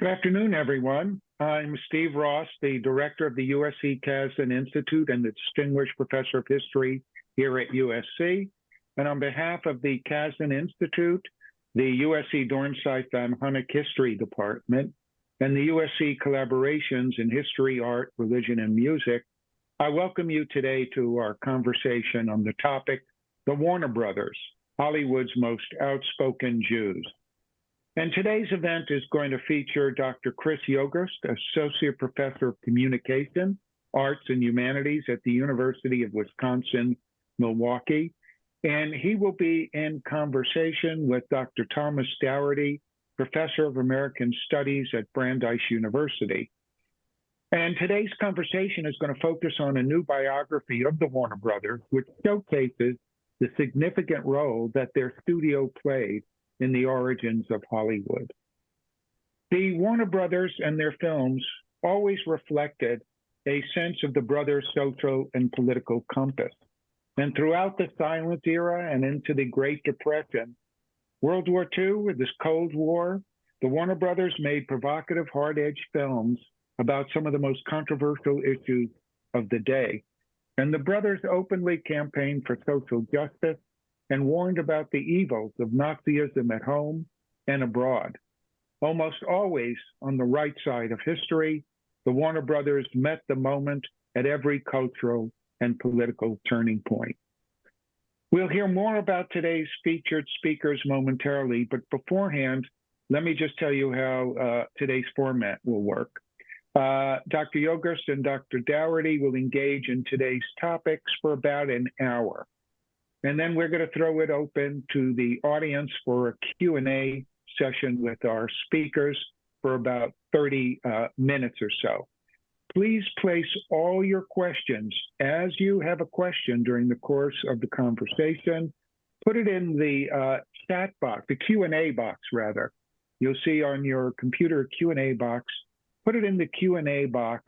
Good afternoon, everyone. I'm Steve Ross, the director of the USC Kasdan Institute and the Distinguished Professor of History here at USC. And on behalf of the Kasdan Institute, the USC Dornsife Van Hunnick History Department, and the USC Collaborations in History, Art, Religion, and Music, I welcome you today to our conversation on the topic, the Warner Brothers, Hollywood's most outspoken Jews. And today's event is going to feature Dr. Chris Yogerst, Associate Professor of Communication, Arts, and Humanities at the University of Wisconsin-Milwaukee. And he will be in conversation with Dr. Thomas Dougherty, Professor of American Studies at Brandeis University. And today's conversation is going to focus on a new biography of the Warner Brothers, which showcases the significant role that their studio played in the origins of Hollywood. The Warner Brothers and their films always reflected a sense of the brothers' social and political compass. And throughout the silent era and into the Great Depression, World War II, with this Cold War, the Warner Brothers made provocative, hard-edged films about some of the most controversial issues of the day. And the brothers openly campaigned for social justice and warned about the evils of Nazism at home and abroad. Almost always on the right side of history, the Warner Brothers met the moment at every cultural and political turning point. We'll hear more about today's featured speakers momentarily, but beforehand, let me just tell you how today's format will work. Dr. Yogerst and Dr. Dougherty will engage in today's topics for about an hour. And then we're going to throw it open to the audience for a Q&A session with our speakers for about 30 minutes or so. Please place all your questions as you have a question during the course of the conversation. Put it in the chat box, the Q&A box, rather. You'll see on your computer a Q&A box. Put it in the Q&A box,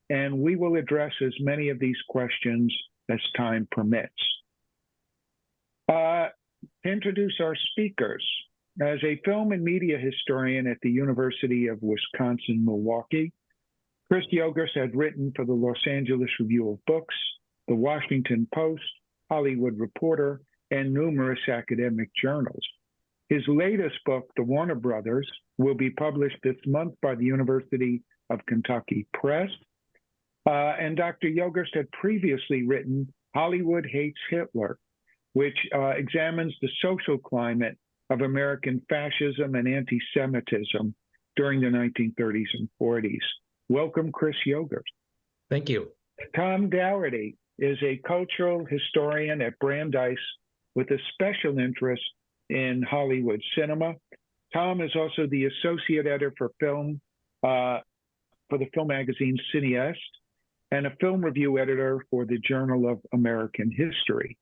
and we will address as many of these questions as time permits. To introduce our speakers, as a film and media historian at the University of Wisconsin-Milwaukee, Chris Yogerst had written for the Los Angeles Review of Books, the Washington Post, Hollywood Reporter, and numerous academic journals. His latest book, The Warner Brothers, will be published this month by the University of Kentucky Press. And Dr. Yogerst had previously written Hollywood Hates Hitler, which examines the social climate of American fascism and anti-Semitism during the 1930s and 40s. Welcome, Chris Yogerst. Thank you. Tom Dougherty is a cultural historian at Brandeis with a special interest in Hollywood cinema. Tom is also the associate editor for film for the film magazine Cineast and a film review editor for the Journal of American History.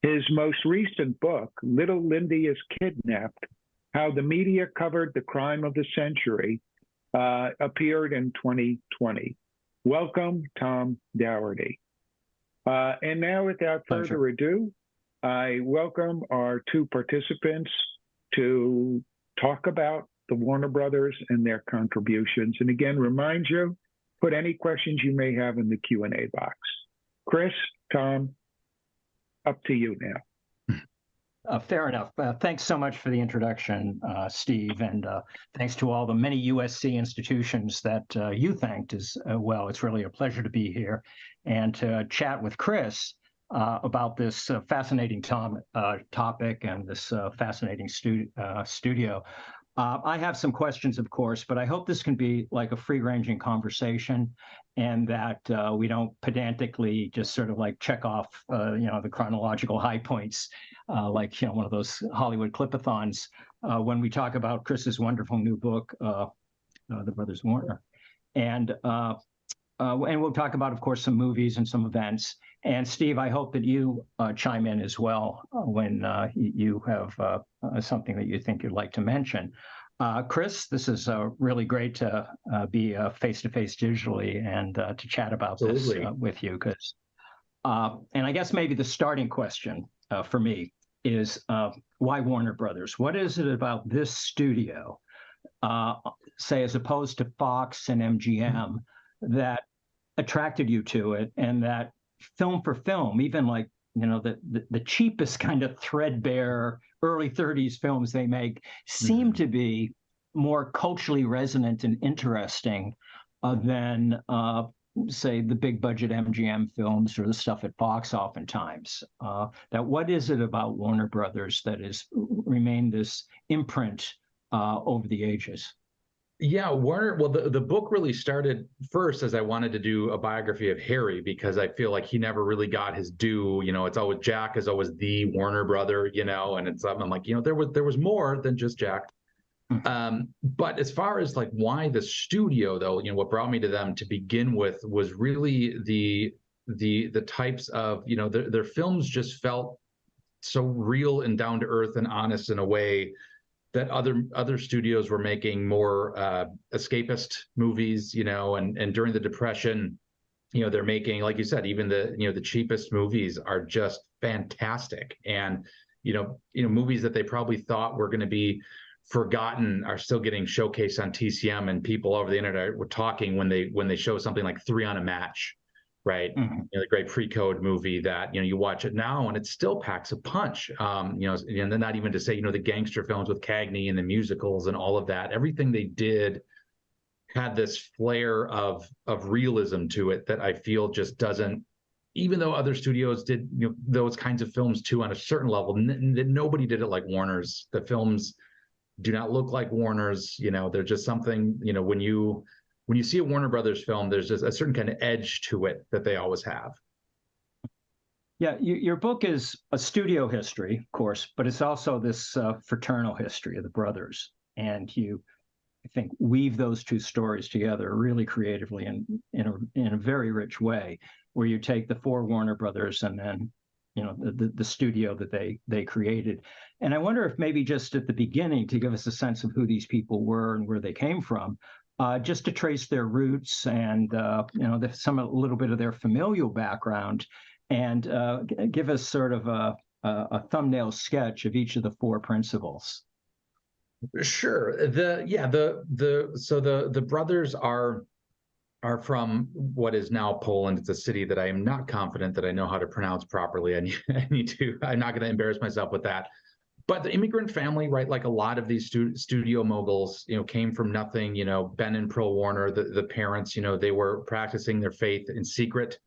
His most recent book, Little Lindy is Kidnapped, How the Media Covered the Crime of the Century, appeared in 2020. Welcome, Tom Dougherty. And now, without further ado, I welcome our two participants to talk about the Warner Brothers and their contributions. And again, remind you, put any questions you may have in the Q&A box. Chris, Tom, up to you now. Fair enough. Thanks so much for the introduction, Steve, and thanks to all the many USC institutions that you thanked as well. It's really a pleasure to be here and to chat with Chris about this fascinating topic and this fascinating studio. I have some questions, of course, but I hope this can be like a free-ranging conversation and that we don't pedantically just sort of like check off, the chronological high points, like, one of those Hollywood clipathons when we talk about Chris's wonderful new book, The Brothers Warner. And we'll talk about, of course, some movies and some events. And Steve, I hope that you chime in as well when you have something that you think you'd like to mention. Chris, this is really great to be face-to-face digitally and to chat about this with you. And I guess maybe the starting question for me is why Warner Brothers? What is it about this studio uh, say, as opposed to Fox and MGM, that attracted you to it, and that film for film, even like, the cheapest kind of threadbare early 30s films they make seem to be more culturally resonant and interesting than say the big budget MGM films or the stuff at Fox oftentimes. That what is it about Warner Brothers that has remained this imprint over the ages? Yeah, Warner. Well, the book really started first as I wanted to do a biography of Harry because I feel like he never really got his due. It's always Jack is always the Warner brother, and I'm like, there was more than just Jack. But as far as like why the studio, though, what brought me to them to begin with was really the types of, their films just felt so real and down to earth and honest in a way that other studios were making more escapist movies, and during the Depression, they're making, like you said, even the cheapest movies are just fantastic, and movies that they probably thought were going to be forgotten are still getting showcased on TCM, and people over the internet were talking when they show something like Three on a Match, right? The great pre-code movie that you watch it now and it still packs a punch. And then not even to say the gangster films with Cagney and the musicals and all of that. Everything they did had this flair of realism to it that I feel just doesn't. Even though other studios did those kinds of films too on a certain level, nobody did it like Warner's. The films do not look like Warner's. They're just something. When you see a Warner Brothers film, there's just a certain kind of edge to it that they always have. Yeah, your book is a studio history, of course, but it's also this fraternal history of the brothers. And I think, weave those two stories together really creatively and in a very rich way, where you take the four Warner Brothers and then, the studio that they created. And I wonder if maybe just at the beginning, to give us a sense of who these people were and where they came from, just to trace their roots and a little bit of their familial background, and give us sort of a thumbnail sketch of each of the four principals. Sure. The brothers are from what is now Poland. It's a city that I am not confident that I know how to pronounce properly. I'm not going to embarrass myself with that. But the immigrant family, right, like a lot of these studio moguls, came from nothing. Ben and Pearl Warner, the parents, they were practicing their faith in secret.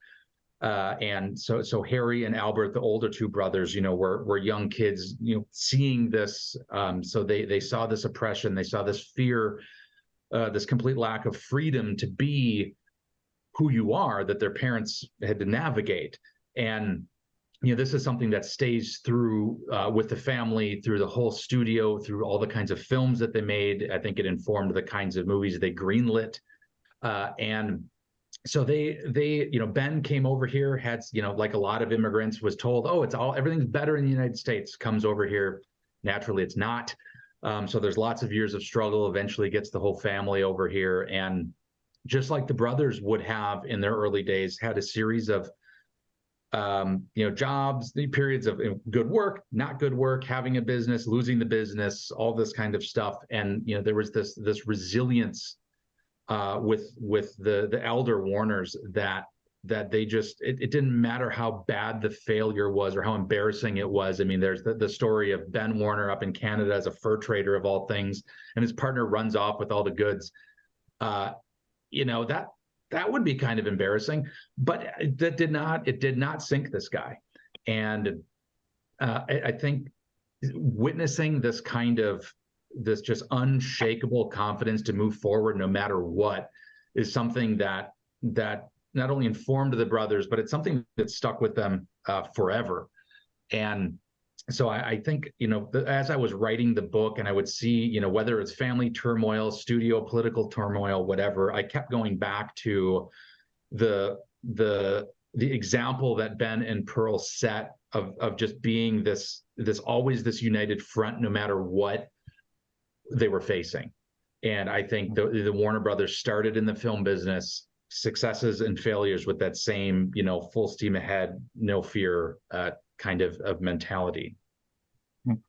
And so Harry and Albert, the older two brothers, were young kids, seeing this. So they saw this oppression, they saw this fear, this complete lack of freedom to be who you are that their parents had to navigate. And this is something that stays through with the family, through the whole studio, through all the kinds of films that they made. I think it informed the kinds of movies they greenlit. And so Ben came over here, had, like a lot of immigrants, was told, oh, everything's better in the United States, comes over here. Naturally, it's not. So there's lots of years of struggle, eventually gets the whole family over here. And just like the brothers would have in their early days, had a series of jobs, the periods of good work, not good work, having a business, losing the business, all this kind of stuff. And there was this resilience with the elder Warners that they just it didn't matter how bad the failure was or how embarrassing it was. I mean, there's the story of Ben Warner up in Canada as a fur trader of all things, and his partner runs off with all the goods. That would be kind of embarrassing, but it did not sink this guy. And I think witnessing this just unshakable confidence to move forward no matter what is something that not only informed the brothers, but it's something that stuck with them forever. And so I think, as I was writing the book and I would see, whether it's family turmoil, studio political turmoil, whatever, I kept going back to the example that Ben and Pearl set of just being this always this united front, no matter what they were facing. And I think the Warner Brothers started in the film business, successes and failures with that same, full steam ahead, no fear kind of mentality.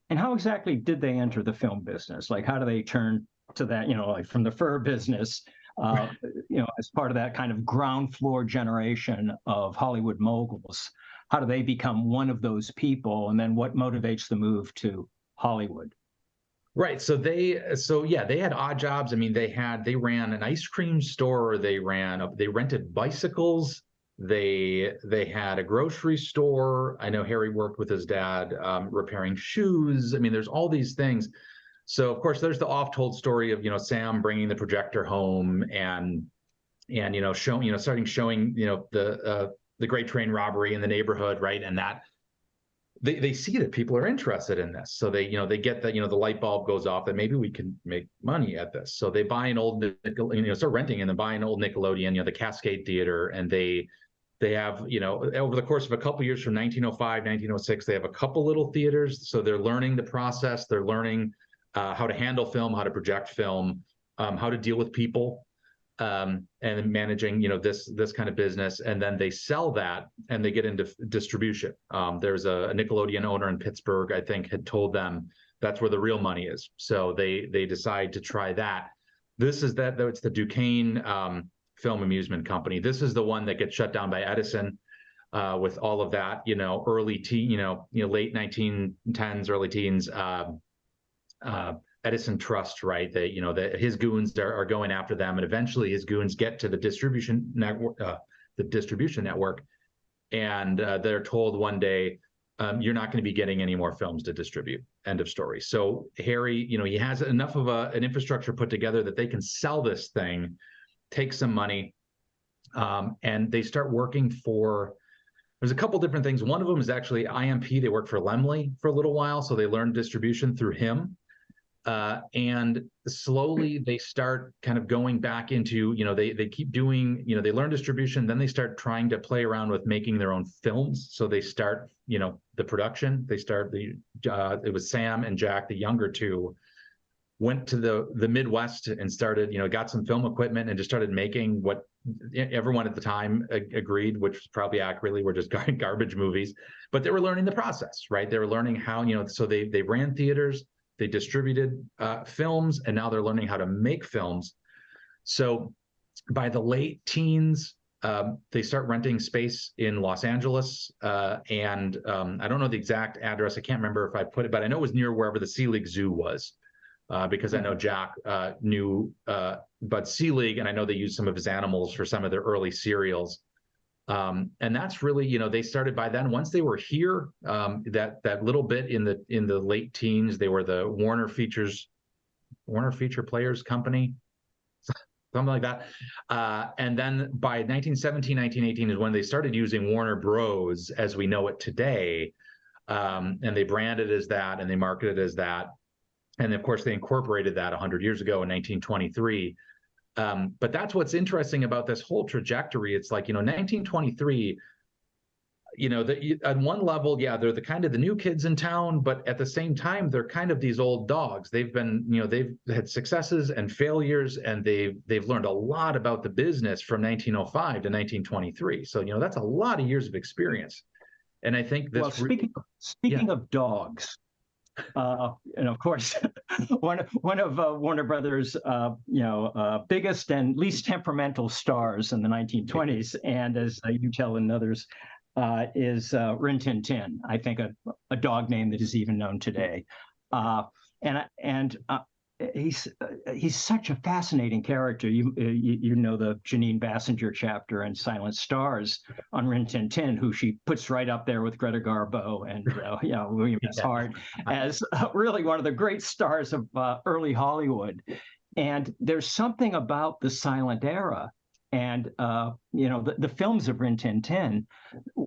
And how exactly did they enter the film business? Like, how do they turn to that, like from the fur business, as part of that kind of ground floor generation of Hollywood moguls. How do they become one of those people? And then what motivates the move to Hollywood? Right. They had odd jobs. I mean, they ran an ice cream store. They rented bicycles. They had a grocery store. I know Harry worked with his dad repairing shoes. I mean, there's all these things. So of course, there's the oft-told story of Sam bringing the projector home and starting showing the Great Train robbery in the neighborhood, right? And that they see that people are interested in this, so they get that the light bulb goes off that maybe we can make money at this. So they buy an old start renting and then buy an old Nickelodeon, the Cascade Theater, and they have over the course of a couple of years from 1905 1906 they have a couple little theaters. So they're learning the process, they're learning how to handle film, how to project film, how to deal with people, and managing this kind of business. And then they sell that and they get into distribution. There's a Nickelodeon owner in Pittsburgh, I think, had told them that's where the real money is. So they decide to try that. It's the Duquesne Film Amusement Company. This is the one that gets shut down by Edison with all of that, late 1910s, early teens. Edison Trust, right? That his goons are going after them, and eventually his goons get to the distribution network, and they're told one day, you're not going to be getting any more films to distribute. End of story. So Harry, he has enough of an infrastructure put together that they can sell this thing, take some money, and they start working for. There's a couple different things. One of them is actually IMP. They worked for Laemmle for a little while, so they learned distribution through him. And slowly they start kind of going back into, they keep doing, they learn distribution, then they start trying to play around with making their own films. So they start, the production, it was Sam and Jack, the younger two, went to the Midwest and started, got some film equipment and just started making what everyone at the time agreed, which was probably accurately were just garbage movies, but they were learning the process, right? They were learning how, so they ran theaters, they distributed films, and now they're learning how to make films. So by the late teens, they start renting space in Los Angeles. And I don't know the exact address. I can't remember if I put it, but I know it was near wherever the Selig Zoo was, because I know Jack knew Bud Selig, and I know they used some of his animals for some of their early serials. And that's really, they started by then. Once they were here, that little bit in the late teens, they were the Warner Feature Players Company, something like that. And then by 1917, 1918 is when they started using Warner Bros. As we know it today. And they branded as that and they marketed as that. And of course, they incorporated that 100 years ago in 1923. But that's what's interesting about this whole trajectory. It's like, 1923, on one level, yeah, they're the kind of the new kids in town, but at the same time, they're kind of these old dogs. They've been, they've had successes and failures, and they've learned a lot about the business from 1905 to 1923. So, that's a lot of years of experience. And I think this. Well, speaking of dogs, and of course, one of Warner Brothers, biggest and least temperamental stars in the 1920s, and as you tell in others, is Rin Tin Tin. I think a dog name that is even known today, he's such a fascinating character. You know the Janine Bassinger chapter in Silent Stars on Rin Tin Tin, who she puts right up there with Greta Garbo and William S. Hart as really one of the great stars of early Hollywood. And there's something about the silent era and the films of Rin Tin Tin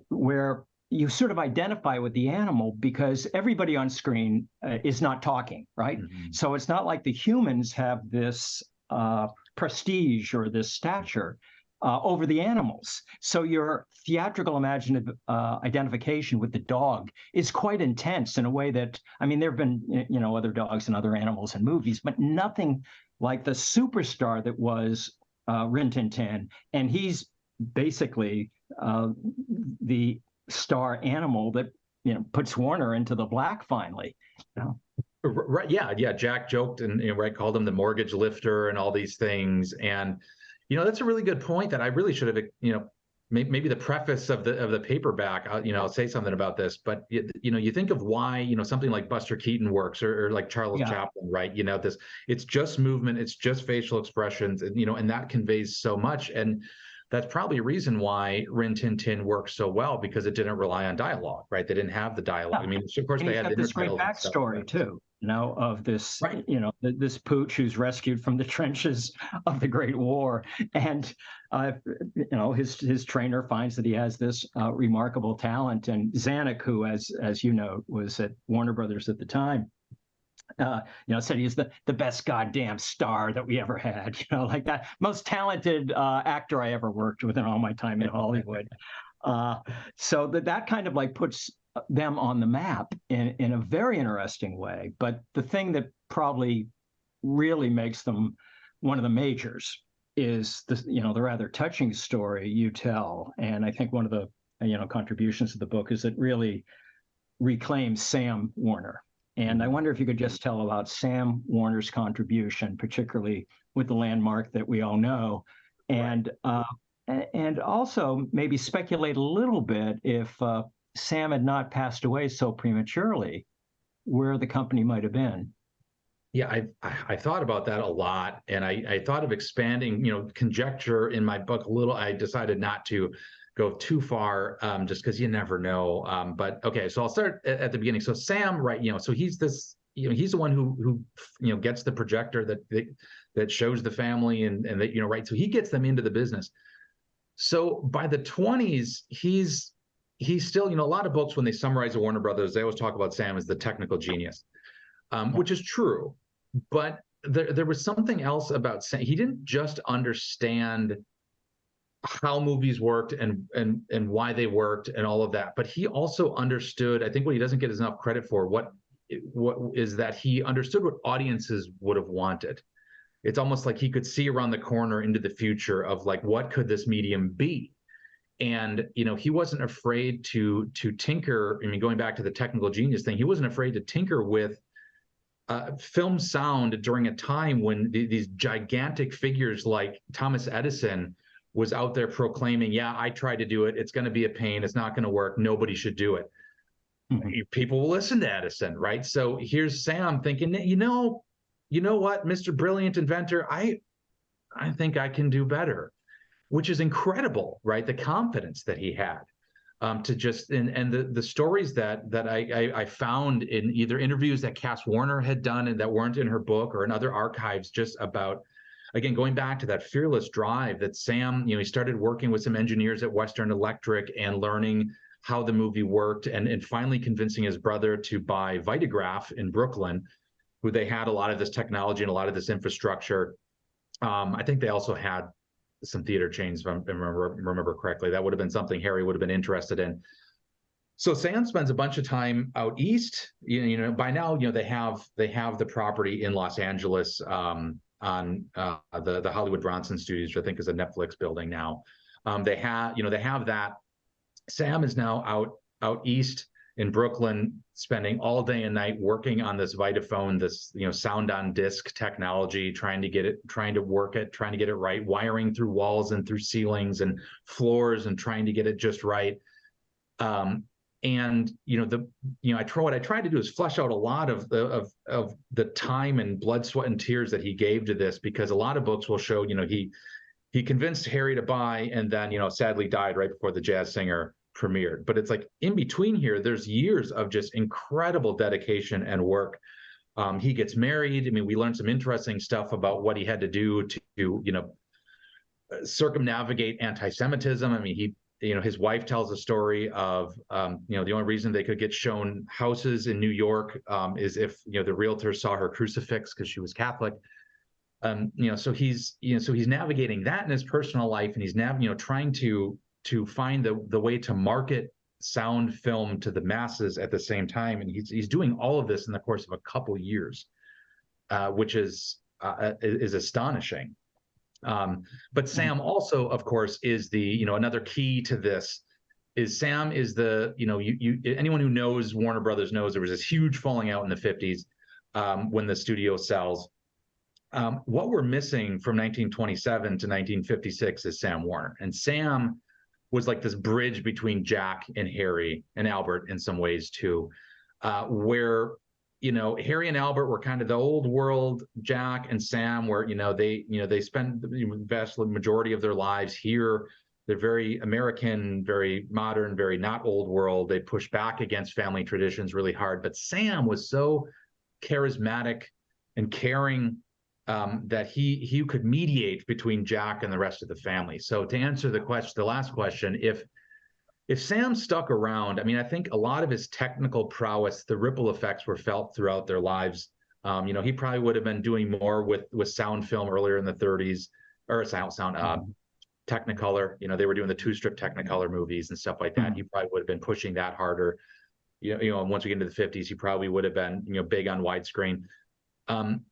where you sort of identify with the animal because everybody on screen is not talking, right? Mm-hmm. So it's not like the humans have this prestige or this stature over the animals. So your theatrical imaginative identification with the dog is quite intense in a way that, I mean, there have been, other dogs and other animals in movies, but nothing like the superstar that was Rin Tin Tin. And he's basically the star animal that puts Warner into the black finally. Right. Yeah. Yeah. Jack joked and, right, called him the mortgage lifter and all these things. And, that's a really good point that I really should have, maybe the preface of the paperback, I'll say something about this, but you think of why, something like Buster Keaton works, or like Charles Yeah. Chaplin, right? It's just movement, it's just facial expressions, and that conveys so much. And that's probably a reason why Rin Tin Tin works so well, because it didn't rely on dialogue, right? They didn't have the dialogue. Yeah. I mean, of course And they he's had the got this great intertitles and stuff. backstory too, of this, Right. this pooch who's rescued from the trenches of the Great War, and his trainer finds that he has this remarkable talent, and Zanuck, who, as you know, was at Warner Brothers at the time, said he's the best goddamn star that we ever had, like that most talented actor I ever worked with in all my time in Hollywood. So that kind of like puts them on the map in a very interesting way. But the thing that probably really makes them one of the majors is the rather touching story you tell. And I think one of the contributions of the book is it really reclaims Sam Warner. And I wonder if you could just tell about Sam Warner's contribution, particularly with the landmark that we all know, and also maybe speculate a little bit if Sam had not passed away so prematurely, where the company might have been. Yeah, I thought about that a lot, and I thought of expanding, conjecture in my book a little. I decided not to go too far, just because you never know. But okay, so I'll start at the beginning. So Sam, right, so he's this, he's the one who gets the projector that shows the family, and that, right. So he gets them into the business. So by the 20s, he's still, a lot of books, when they summarize the Warner Brothers, they always talk about Sam as the technical genius, which is true. But there was something else about Sam. He didn't just understand how movies worked and why they worked and all of that, but he also understood, I think what he doesn't get enough credit for, what is that he understood what audiences would have wanted. It's almost like he could see around the corner into the future of like, what could this medium be? And he wasn't afraid to tinker. I mean, going back to the technical genius thing, he wasn't afraid to tinker with film sound during a time when these gigantic figures like Thomas Edison was out there proclaiming, yeah, I tried to do it. It's going to be a pain. It's not going to work. Nobody should do it. Mm-hmm. People will listen to Edison, right? So here's Sam thinking, you know what, Mr. Brilliant Inventor, I think I can do better, which is incredible, right? The confidence that he had. To just, and the stories that I found in either interviews that Cass Warner had done and that weren't in her book, or in other archives, just about, again, going back to that fearless drive that Sam, he started working with some engineers at Western Electric and learning how the movie worked, and finally convincing his brother to buy Vitagraph in Brooklyn, who they had a lot of this technology and a lot of this infrastructure. I think they also had some theater chains, if I remember correctly. That would have been something Harry would have been interested in. So Sam spends a bunch of time out east. By now, they have the property in Los Angeles, on the Hollywood Bronson Studios, which I think is a Netflix building now. They have that. Sam is now out east in Brooklyn, spending all day and night working on this Vitaphone, this sound on disc technology, trying to work it, trying to get it right, wiring through walls and through ceilings and floors, and trying to get it just right. What I tried to do is flesh out a lot of the time and blood, sweat, and tears that he gave to this, because a lot of books will show, he convinced Harry to buy, and then, sadly died right before The Jazz Singer premiered. But it's like in between here, there's years of just incredible dedication and work. He gets married. I mean, we learned some interesting stuff about what he had to do to, circumnavigate anti-Semitism. I mean, his wife tells a story of, the only reason they could get shown houses in New York is if, the realtor saw her crucifix because she was Catholic. So he's navigating that in his personal life, and he's now, trying to find the way to market sound film to the masses at the same time. And he's doing all of this in the course of a couple years, which is astonishing. But Sam also, of course, is the, another key to this is Sam is the, anyone who knows Warner Brothers knows there was this huge falling out in the 50s. when the studio sells. What we're missing from 1927 to 1956 is Sam Warner. And Sam was like this bridge between Jack and Harry and Albert in some ways too, where, Harry and Albert were kind of the old world. Jack and Sam were, they spend the vast majority of their lives here. They're very American, very modern, very not old world. They push back against family traditions really hard. But Sam was so charismatic and caring, that he could mediate between Jack and the rest of the family. So to answer the last question, if Sam stuck around, I mean, I think a lot of his technical prowess, the ripple effects were felt throughout their lives. He probably would have been doing more with sound film earlier in the 30s, or Technicolor. They were doing the 2-strip Technicolor movies and stuff like that. He probably would have been pushing that harder. Once we get into the 50s, he probably would have been, big on widescreen.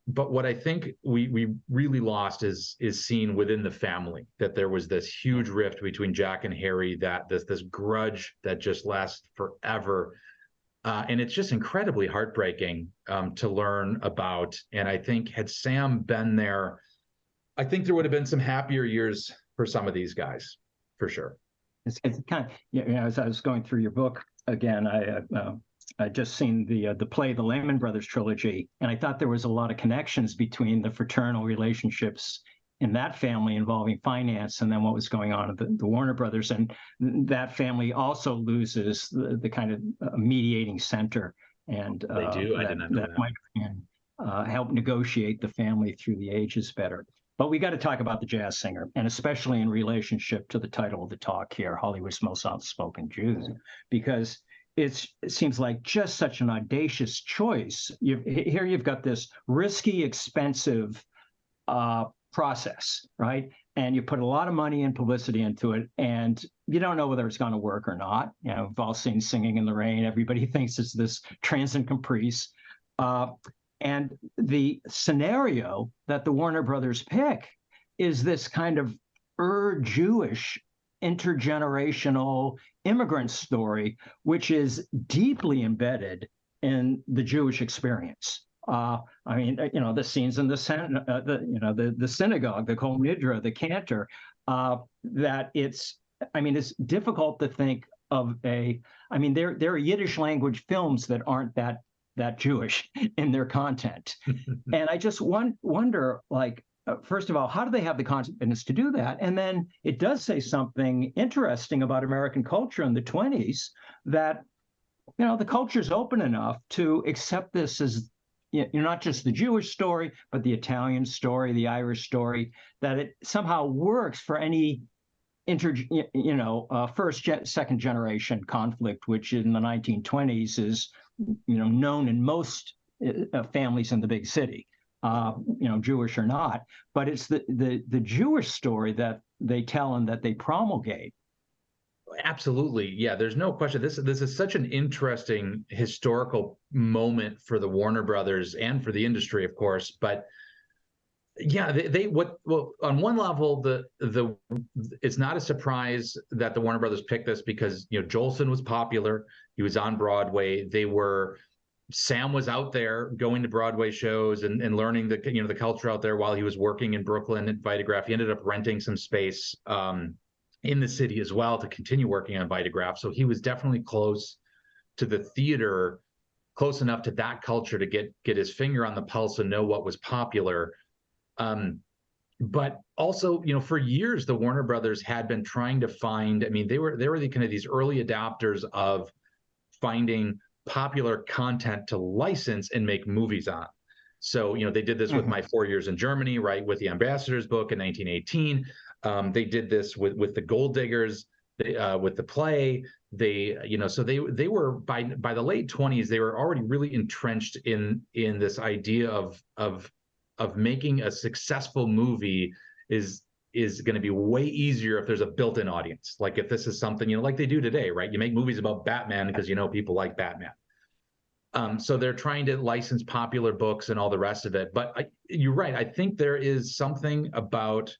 But what I think we really lost is seen within the family, that there was this huge rift between Jack and Harry, that this grudge that just lasts forever. And it's just incredibly heartbreaking to learn about. And I think had Sam been there, I think there would have been some happier years for some of these guys, for sure. It's kind of, as I was going through your book again, I just seen the play, the Lehman Brothers trilogy, and I thought there was a lot of connections between the fraternal relationships in that family involving finance and then what was going on at the Warner Brothers. And that family also loses the kind of mediating center. And they do. I did not know that. Might help negotiate the family through the ages better. But we got to talk about the jazz singer, and especially in relationship to the title of the talk here, Hollywood's Most Outspoken Jews, because it seems like just such an audacious choice. Here you've got this risky, expensive process, right? And you put a lot of money and publicity into it, and you don't know whether it's going to work or not. We've all seen Singing in the Rain. Everybody thinks it's this transient caprice. And the scenario that the Warner Brothers pick is this kind of Jewish intergenerational immigrant story, which is deeply embedded in the Jewish experience. The scenes in the synagogue, the Kol Nidra, the cantor, that it's difficult to think of there are Yiddish language films that aren't that Jewish in their content. And I just wonder, first of all, how do they have the confidence to do that? And then it does say something interesting about American culture in the 20s, that, the culture's open enough to accept this as, not just the Jewish story, but the Italian story, the Irish story, that it somehow works for any second generation conflict, which in the 1920s is, known in most families in the big city. Jewish or not, but it's the Jewish story that they tell and that they promulgate. Absolutely. Yeah, there's no question. This is such an interesting historical moment for the Warner Brothers and for the industry, of course. But yeah, on one level, it's not a surprise that the Warner Brothers picked this, because Jolson was popular. He was on Broadway. Sam was out there going to Broadway shows and learning the culture out there while he was working in Brooklyn at Vitagraph. He ended up renting some space in the city as well to continue working on Vitagraph. So he was definitely close to the theater, close enough to that culture to get his finger on the pulse and know what was popular. But also, for years, the Warner Brothers had been trying to find, they were the kind of these early adopters of finding popular content to license and make movies on. So, they did this with My 4 Years in Germany, right, with the Ambassador's book in 1918. They did this with the Gold Diggers, with the play. So they were by the late 20s, they were already really entrenched in this idea of making a successful movie is going to be way easier if there's a built-in audience. Like if this is something, like they do today, right? You make movies about Batman because people like Batman. So they're trying to license popular books and all the rest of it. But you're right. I think there is something about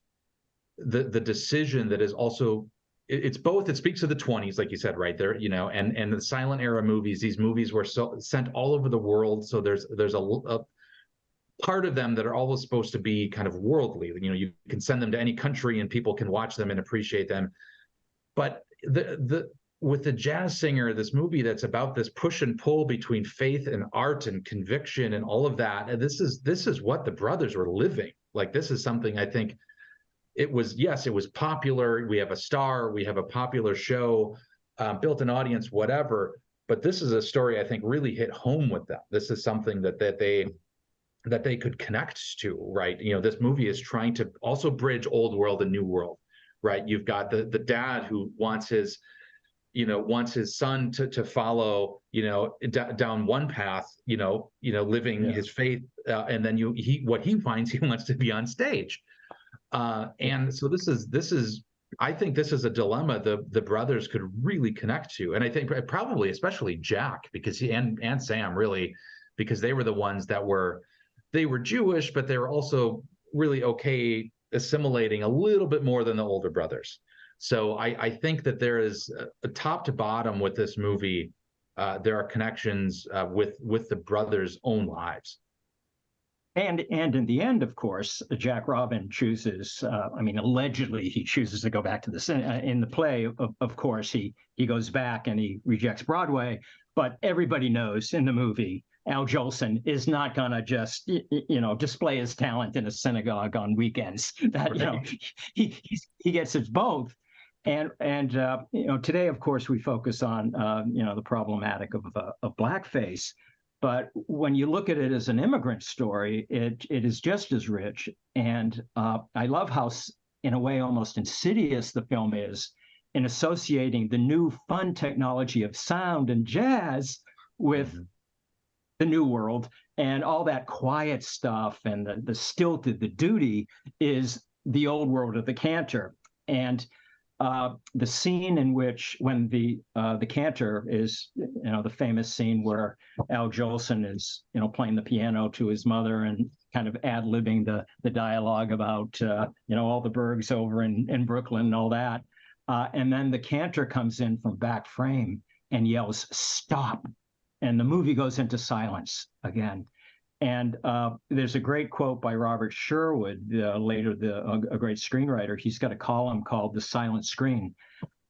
the decision that is also it's both. It speaks to the 20s, like you said, right there, and the silent era movies. These movies were sent all over the world. So there's a part of them that are always supposed to be kind of worldly. You can send them to any country and people can watch them and appreciate them. But with the jazz singer, this movie that's about this push and pull between faith and art and conviction and all of that. And this is what the brothers were living. Like, this is something I think it was popular. We have a star, we have a popular show, built an audience, whatever. But this is a story I think really hit home with them. This is something that they could connect to, right? This movie is trying to also bridge old world and new world, right? You've got the dad who wants his son to follow, down one path, living his faith, and then what he finds, he wants to be on stage. And so this is I think this is a dilemma the brothers could really connect to, and I think probably especially Jack, because and Sam, really, because they were the ones that were Jewish, but they were also really okay assimilating a little bit more than the older brothers. So I think that there is a top to bottom with this movie. There are connections with the brothers' own lives. And in the end, of course, Jack Robin chooses, allegedly he chooses to go back to in the play, of course, he goes back and he rejects Broadway, but everybody knows in the movie, Al Jolson is not going to just, display his talent in a synagogue on weekends. That, he gets it both. And today, of course, we focus on, the problematic of blackface. But when you look at it as an immigrant story, it is just as rich. And I love how, in a way, almost insidious the film is in associating the new fun technology of sound and jazz with the new world, and all that quiet stuff and the stilted, the duty is the old world of the cantor. And the scene in which, when the cantor is, the famous scene where Al Jolson is, playing the piano to his mother and kind of ad-libbing the dialogue about, all the Bergs over in Brooklyn and all that. And then the cantor comes in from back frame and yells, "Stop." And the movie goes into silence again. And there's a great quote by Robert Sherwood, later a great screenwriter. He's got a column called "The Silent Screen."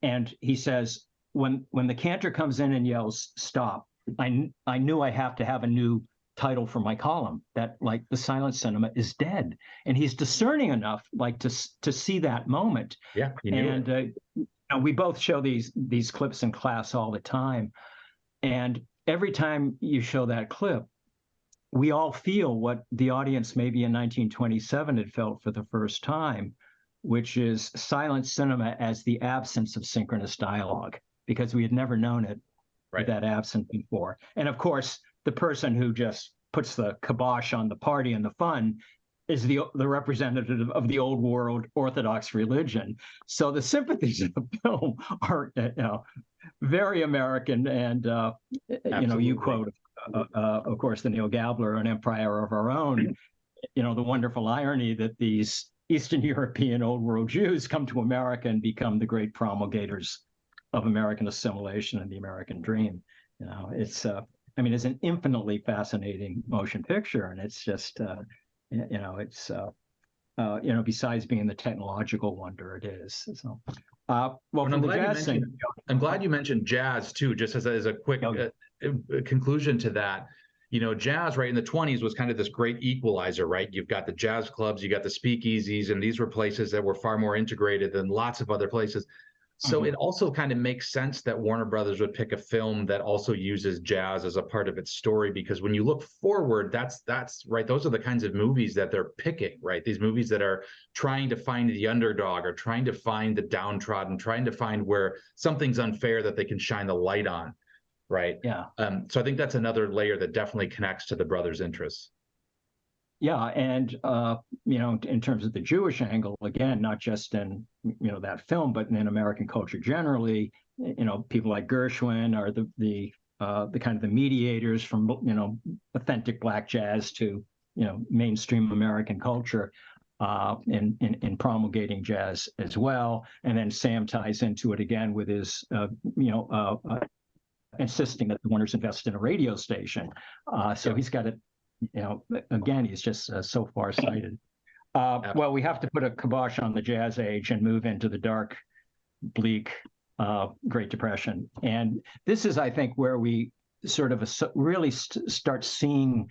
And he says, when the cantor comes in and yells, "Stop," I knew I have to have a new title for my column, that like the silent cinema is dead. And he's discerning enough like to see that moment. Yeah. And we both show these clips in class all the time. And every time you show that clip, we all feel what the audience maybe in 1927 had felt for the first time, which is silent cinema as the absence of synchronous dialogue, because we had never known it with that absent before. And of course, the person who just puts the kibosh on the party and the fun is the representative of the old world Orthodox religion. So the sympathies of the film are very American. And you quote, of course, the Neil Gabler, An Empire of Our Own. The wonderful irony that these Eastern European old world Jews come to America and become the great promulgators of American assimilation and the American dream. It's it's an infinitely fascinating motion picture, and it's just besides being the technological wonder it is. So, I'm glad you mentioned jazz too, just as a quick conclusion to that. Jazz, right, in the 20s was kind of this great equalizer, right? You've got the jazz clubs, you got the speakeasies, and these were places that were far more integrated than lots of other places. So it also kind of makes sense that Warner Brothers would pick a film that also uses jazz as a part of its story, because when you look forward, that's right. Those are the kinds of movies that they're picking, right? These movies that are trying to find the underdog, or trying to find the downtrodden, trying to find where something's unfair that they can shine the light on, right? Yeah. So I think that's another layer that definitely connects to the brothers' interests. Yeah, and in terms of the Jewish angle, again, not just in that film, but in American culture generally, people like Gershwin are the kind of the mediators from authentic black jazz to mainstream American culture. in promulgating jazz as well. And then Sam ties into it again with his, insisting that the Warners invest in a radio station. So he's got it, again, he's just so far-sighted. Well, we have to put a kibosh on the jazz age and move into the dark, bleak Great Depression. And this is, I think, where we sort of really start seeing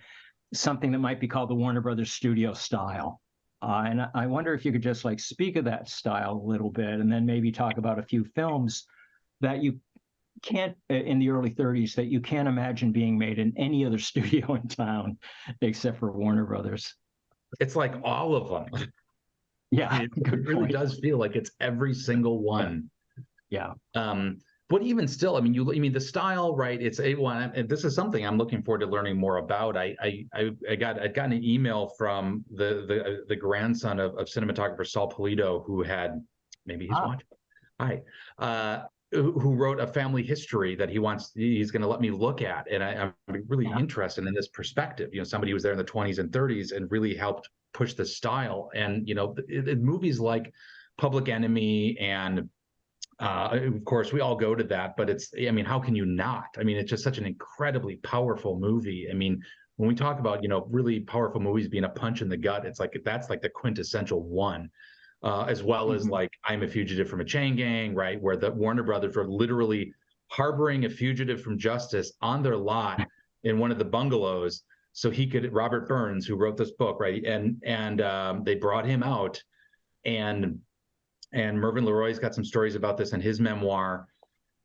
something that might be called the Warner Brothers studio style. And I wonder if you could just speak of that style a little bit, and then maybe talk about a few films that you can't, in the early 30s, that you can't imagine being made in any other studio in town except for Warner Brothers. It's like all of them. Yeah, it really does feel like it's every single one. Yeah. But even still, I mean, the style, right? It's and this is something I'm looking forward to learning more about. I got an email from the grandson of cinematographer Saul Polito, who had, maybe he's watching. Hi. Who wrote a family history that he's going to let me look at, and I'm really interested in this perspective. Somebody who was there in the 20s and 30s and really helped push the style. And movies like Public Enemy and of course, we all go to that, but how can you not? I mean, it's just such an incredibly powerful movie. I mean, when we talk about, really powerful movies being a punch in the gut, it's like, that's like the quintessential one, as well as I'm a Fugitive from a Chain Gang, right? Where the Warner Brothers were literally harboring a fugitive from justice on their lot in one of the bungalows. So Robert Burns, who wrote this book, right? And they brought him out, and Mervyn LeRoy's got some stories about this in his memoir,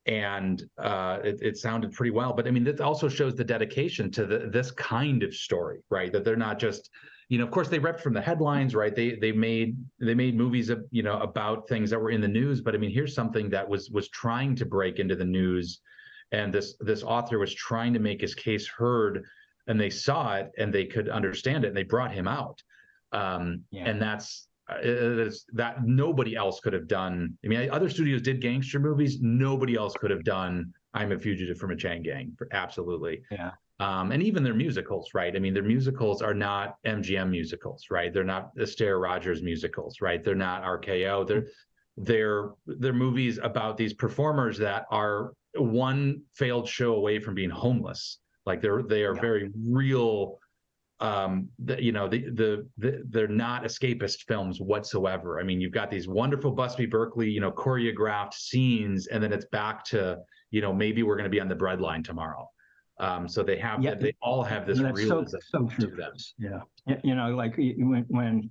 and it sounded pretty well. But I mean, this also shows the dedication to this kind of story, right? That they're not just, of course, they repped from the headlines, right? They made movies, about things that were in the news. But I mean, here's something that was trying to break into the news, and this author was trying to make his case heard, and they saw it and they could understand it, and they brought him out. And that's. That nobody else could have done. I mean, other studios did gangster movies. Nobody else could have done I'm a Fugitive from a Chain Gang. Absolutely. Yeah. And even their musicals, right? I mean, their musicals are not MGM musicals, right? They're not Astaire Rogers musicals, right? They're not RKO. They're movies about these performers that are one failed show away from being homeless. Like they are very real. They're not escapist films whatsoever. I mean, you've got these wonderful Busby Berkeley, choreographed scenes, and then it's back to, maybe we're going to be on the breadline tomorrow. So they all have this realism to them. Yeah. When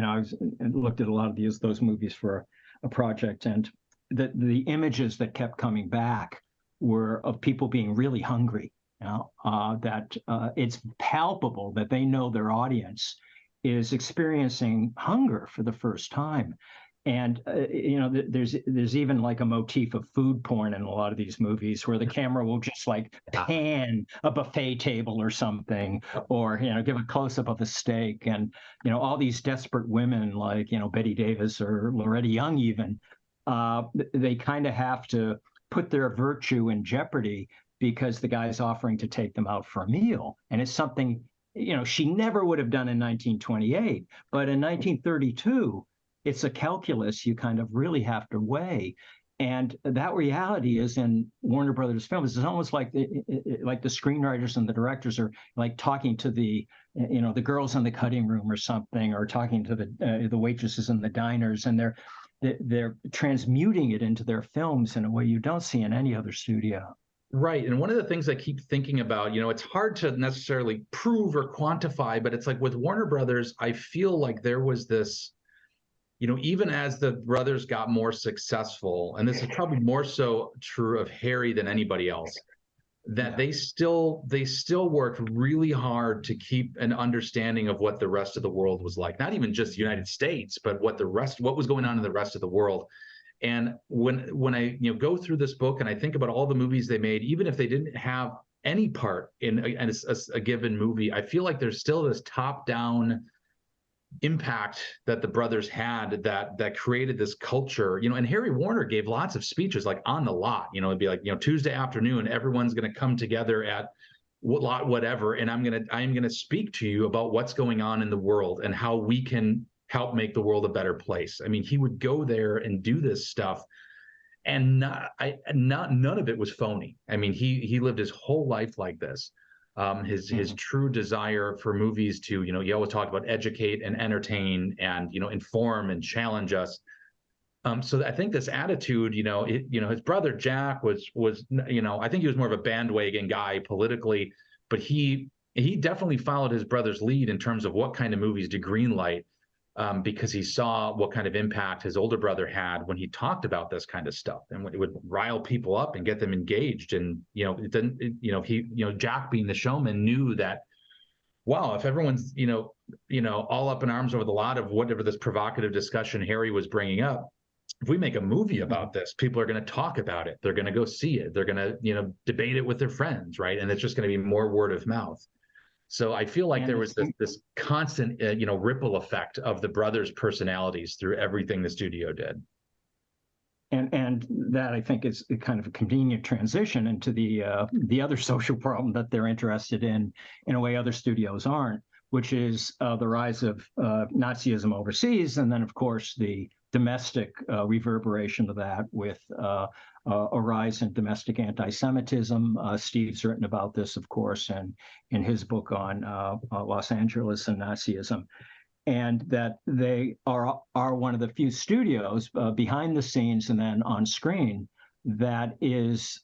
I looked at a lot of those movies for a project, and the images that kept coming back were of people being really hungry. That it's palpable that they know their audience is experiencing hunger for the first time. And, there's even like a motif of food porn in a lot of these movies, where the camera will just pan a buffet table or something, or, give a close up of a steak. And, all these desperate women like, Betty Davis or Loretta Young, even, they kind of have to put their virtue in jeopardy because the guy's offering to take them out for a meal. And it's something, she never would have done in 1928, but in 1932, it's a calculus you kind of really have to weigh. And that reality is in Warner Brothers films. It's almost like the screenwriters and the directors are like talking to the girls in the cutting room or something, or talking to the waitresses in the diners, and they're transmuting it into their films in a way you don't see in any other studio. Right. And one of the things I keep thinking about, it's hard to necessarily prove or quantify, but it's like with Warner Brothers, I feel like there was this, even as the brothers got more successful, and this is probably more so true of Harry than anybody else, that they still worked really hard to keep an understanding of what the rest of the world was like. Not even just the United States, but what was going on in the rest of the world. And when I go through this book and I think about all the movies they made, even if they didn't have any part in a given movie, I feel like there's still this top-down impact that the brothers had that created this culture. And Harry Warner gave lots of speeches like on the lot. It'd be like, Tuesday afternoon, everyone's going to come together at lot whatever, and I'm going to speak to you about what's going on in the world and how we can help make the world a better place. I mean, he would go there and do this stuff, and none of it was phony. I mean, he lived his whole life like this. His true desire for movies to, he always talked about educate and entertain and, inform and challenge us. So I think this attitude, his brother Jack was, I think he was more of a bandwagon guy politically, but he definitely followed his brother's lead in terms of what kind of movies to greenlight, because he saw what kind of impact his older brother had when he talked about this kind of stuff, and it would rile people up and get them engaged. And Jack, being the showman, knew that, wow, if everyone's all up in arms over the lot of whatever this provocative discussion Harry was bringing up, if we make a movie about this, people are going to talk about it. They're going to go see it. They're going to, debate it with their friends, right? And it's just going to be more word of mouth. So I feel like there was this constant, ripple effect of the brothers' personalities through everything the studio did. And that, I think, is kind of a convenient transition into the other social problem that they're interested in a way other studios aren't, which is the rise of Nazism overseas, and then, of course, the domestic reverberation of that with a rise in domestic anti-Semitism. Steve's written about this, of course, in his book on Los Angeles and Nazism, and that they are one of the few studios behind the scenes and then on screen that is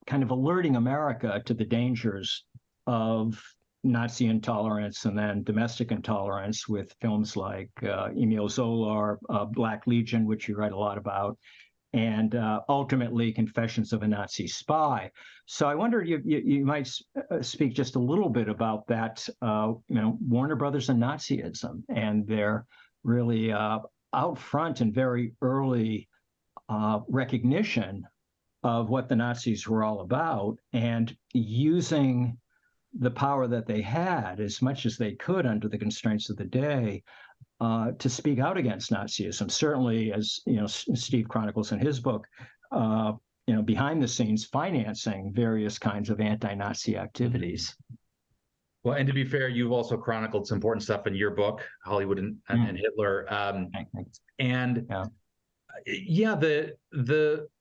kind of alerting America to the dangers of Nazi intolerance and then domestic intolerance with films like Emile Zola, Black Legion, which you write a lot about, and ultimately Confessions of a Nazi Spy. So I wondered you might speak just a little bit about that, Warner Brothers and Nazism, and their really out front and very early recognition of what the Nazis were all about, and using the power that they had as much as they could under the constraints of the day to speak out against Nazism. Certainly, as Steve chronicles in his book, behind the scenes financing various kinds of anti-Nazi activities. Well, and to be fair, you've also chronicled some important stuff in your book, Hollywood and Hitler.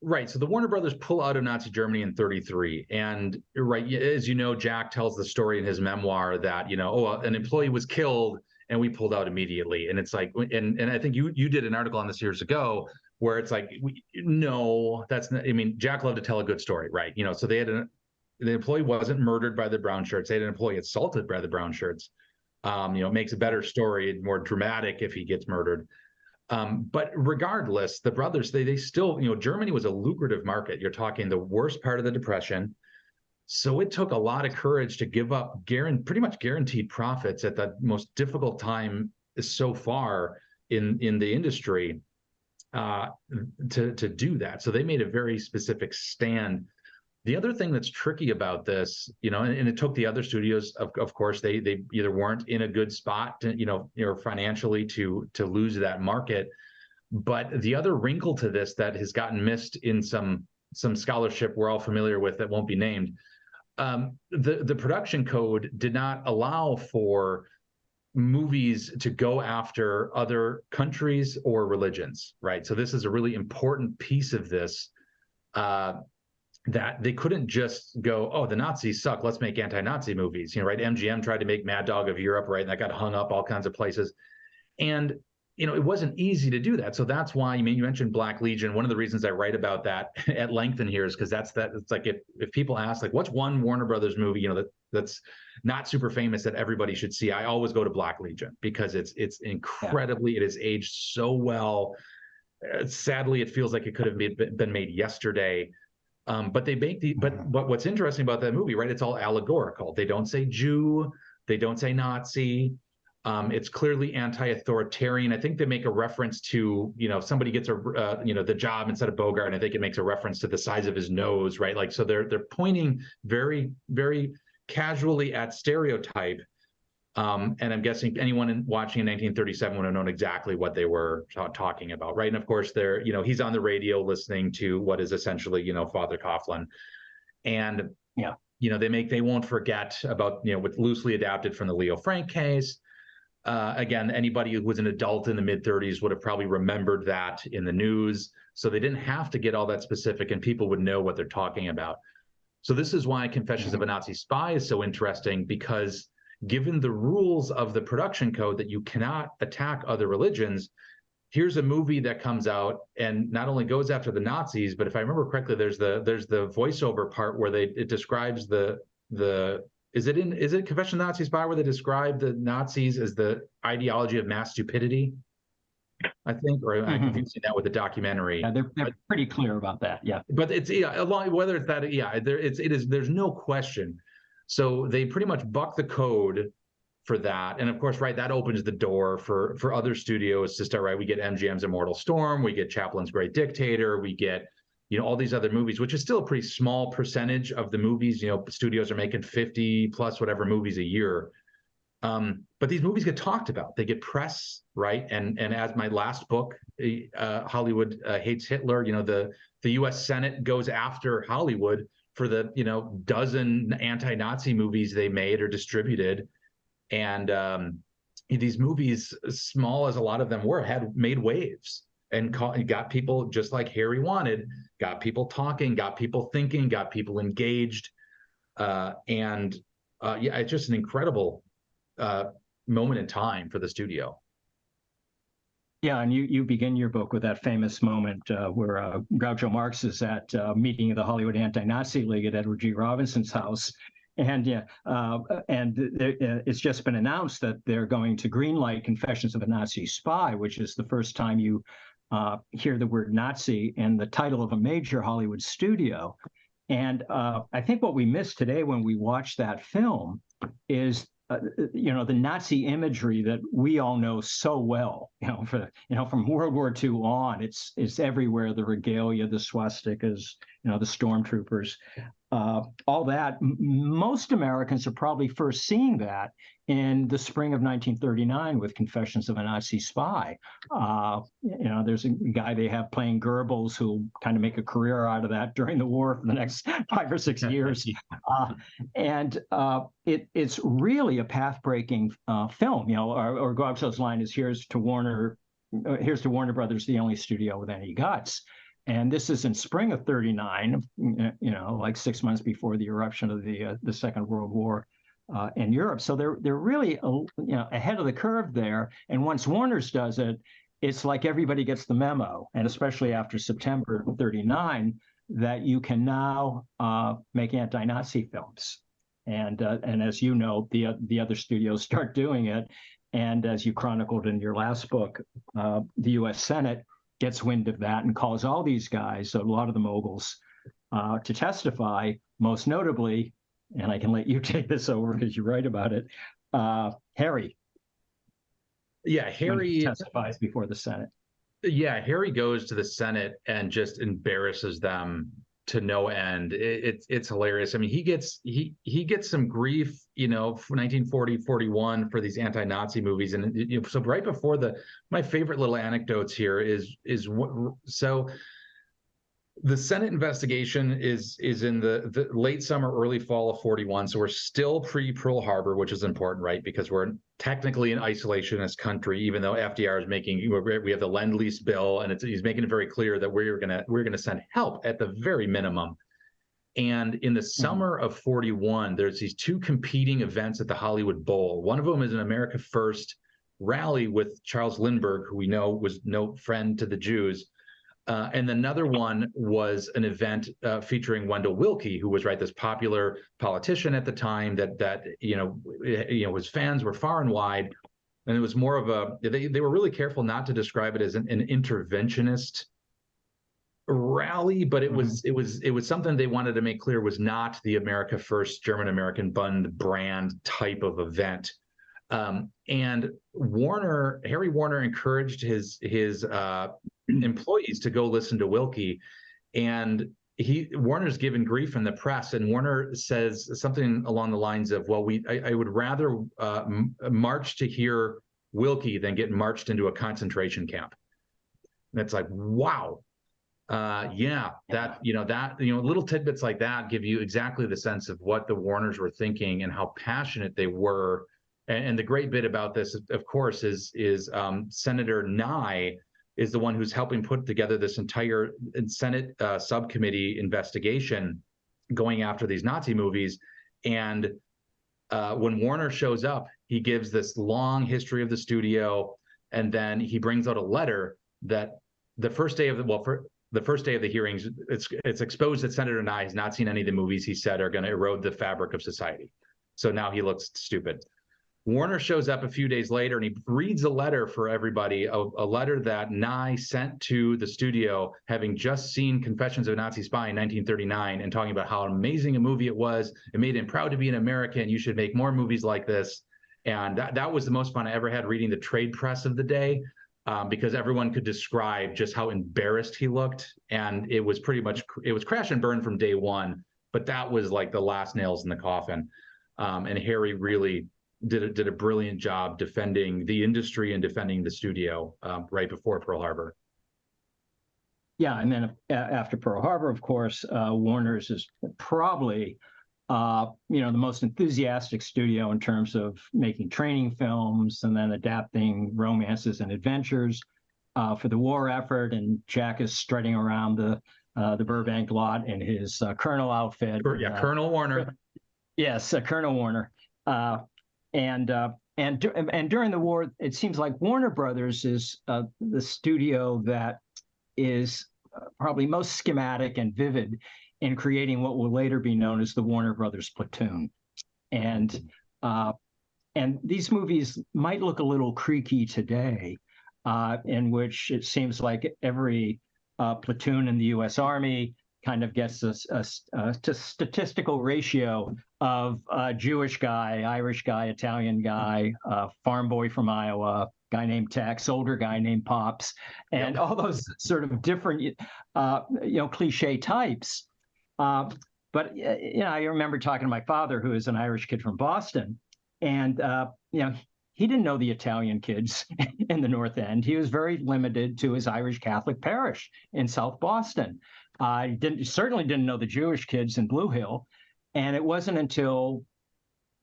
Right. So the Warner Brothers pull out of Nazi Germany in 1933. And right, as you know, Jack tells the story in his memoir that, an employee was killed and we pulled out immediately. And it's like, and I think you did an article on this years ago where it's like, no, that's not, I mean, Jack loved to tell a good story, right? So they had the employee wasn't murdered by the brown shirts. They had an employee assaulted by the brown shirts. It makes a better story, more dramatic if he gets murdered. But regardless, the brothers, they still, Germany was a lucrative market. You're talking the worst part of the Depression. So it took a lot of courage to give up pretty much guaranteed profits at the most difficult time so far in the industry to do that. So they made a very specific stand. The other thing that's tricky about this, and it took the other studios, of course, they either weren't in a good spot, financially to lose that market. But the other wrinkle to this that has gotten missed in some scholarship we're all familiar with that won't be named, the production code did not allow for movies to go after other countries or religions, right? So this is a really important piece of this. That they couldn't just go, oh, the Nazis suck, let's make anti-Nazi movies, right? MGM tried to make Mad Dog of Europe, right? And that got hung up all kinds of places. And, it wasn't easy to do that. So that's why, you mentioned Black Legion. One of the reasons I write about that at length in here is because it's like, if people ask, like, what's one Warner Brothers movie, that's not super famous that everybody should see, I always go to Black Legion because it's incredibly, It has aged so well. Sadly, it feels like it could have been made yesterday. But they make but what's interesting about that movie, right? It's all allegorical. They don't say Jew, they don't say Nazi. It's clearly anti-authoritarian. I think they make a reference to, somebody gets the job instead of Bogart, and I think it makes a reference to the size of his nose, right? Like, so they're pointing very, very casually at stereotype. And I'm guessing anyone watching in 1937 would have known exactly what they were talking about, right? And of course, he's on the radio listening to what is essentially, Father Coughlin, and they won't forget about, what's loosely adapted from the Leo Frank case. Again, anybody who was an adult in the mid-30s would have probably remembered that in the news. So they didn't have to get all that specific, and people would know what they're talking about. So this is why Confessions of a Nazi Spy is so interesting, because given the rules of the production code that you cannot attack other religions, here's a movie that comes out and not only goes after the Nazis, but if I remember correctly, there's the voiceover part where it describes is it Confession of the Nazi Spy where they describe the Nazis as the ideology of mass stupidity? I think, or I'm confusing that with the documentary. Yeah, they're pretty clear about that. Yeah, but it's whether it's that, there's no question. So they pretty much buck the code for that, and of course, right, that opens the door for other studios to start. Right, we get MGM's Immortal Storm, we get Chaplin's Great Dictator, we get all these other movies, which is still a pretty small percentage of the movies. Studios are making 50 plus whatever movies a year. But these movies get talked about. They get press, right? And as my last book, Hollywood Hates Hitler, the U.S. Senate goes after Hollywood for the dozen anti-Nazi movies they made or distributed. And these movies, small as a lot of them were, had made waves and got people, just like Harry wanted, got people talking, got people thinking, got people engaged. It's just an incredible moment in time for the studio. Yeah, and you begin your book with that famous moment where Groucho Marx is at a meeting of the Hollywood Anti-Nazi League at Edward G. Robinson's house. And it's just been announced that they're going to greenlight Confessions of a Nazi Spy, which is the first time you hear the word Nazi in the title of a major Hollywood studio. And I think what we missed today when we watched that film is the Nazi imagery that we all know so well, from World War II on, it's everywhere. The regalia, the swastikas, the stormtroopers, all that. Most Americans are probably first seeing that in the spring of 1939 with Confessions of a Nazi Spy. There's a guy they have playing Goebbels who'll kind of make a career out of that during the war for the next 5 or 6 years. It's really a path-breaking film. Or Goebbels' line is, here's to Warner Brothers, the only studio with any guts. And this is in spring of 39, like 6 months before the eruption of the Second World War in Europe. So they're really ahead of the curve there. And once Warner's does it, it's like everybody gets the memo, and especially after September 39, that you can now make anti-Nazi films. And as you know, the other studios start doing it. And as you chronicled in your last book, the U.S. Senate gets wind of that and calls all these guys, a lot of the moguls, to testify, most notably, and I can let you take this over because you write about it, Harry. Yeah, Harry testifies before the Senate. Yeah, Harry goes to the Senate and just embarrasses them to no end. It's hilarious. I mean, he gets some grief, for 1940, 41 for these anti-Nazi movies, and so right before my favorite little anecdotes here is so the Senate investigation is in the late summer, early fall of 41. So we're still pre-Pearl Harbor, which is important, right? Because we're technically an isolationist country, even though FDR is we have the Lend-Lease bill, and he's making it very clear that we're gonna send help at the very minimum. And in the summer of 41, there's these two competing events at the Hollywood Bowl. One of them is an America First rally with Charles Lindbergh, who we know was no friend to the Jews. And another one was an event featuring Wendell Willkie, who was this popular politician at the time that his fans were far and wide, and it was more of they were really careful not to describe it as an interventionist rally, but it was something they wanted to make clear was not the America First German American Bund brand type of event. And Harry Warner encouraged his employees to go listen to Willkie, and Warner's given grief in the press, and Warner says something along the lines of, well, I would rather march to hear Willkie than get marched into a concentration camp. And it's like, wow. Little tidbits like that give you exactly the sense of what the Warners were thinking and how passionate they were And the great bit about this, of course, is Senator Nye is the one who's helping put together this entire Senate subcommittee investigation going after these Nazi movies. And when Warner shows up, he gives this long history of the studio, and then he brings out a letter that the first day of the first day of the hearings, it's exposed that Senator Nye has not seen any of the movies he said are going to erode the fabric of society. So now he looks stupid. Warner shows up a few days later and he reads a letter for everybody, a letter that Nye sent to the studio, having just seen Confessions of a Nazi Spy in 1939, and talking about how amazing a movie it was. It made him proud to be an American. You should make more movies like this. And that was the most fun I ever had reading the trade press of the day, because everyone could describe just how embarrassed he looked. And it was pretty much, it was crash and burn from day one, but that was like the last nails in the coffin. And Harry really did a brilliant job defending the industry and defending the studio right before Pearl Harbor. Yeah, and then after Pearl Harbor, of course, Warner's is probably the most enthusiastic studio in terms of making training films and then adapting romances and adventures for the war effort. And Jack is strutting around the Burbank lot in his Colonel outfit. Yeah, Colonel Warner. Yes, Colonel Warner. And during the war, it seems like Warner Brothers is the studio that is probably most schematic and vivid in creating what will later be known as the Warner Brothers platoon. And these movies might look a little creaky today, in which it seems like every platoon in the U.S. Army kind of gets a statistical ratio of Jewish guy, Irish guy, Italian guy, farm boy from Iowa, guy named Tex, older guy named Pops, and all those sort of different, cliche types. But I remember talking to my father, who is an Irish kid from Boston, and he didn't know the Italian kids in the North End. He was very limited to his Irish Catholic parish in South Boston. Certainly didn't know the Jewish kids in Blue Hill. And it wasn't until,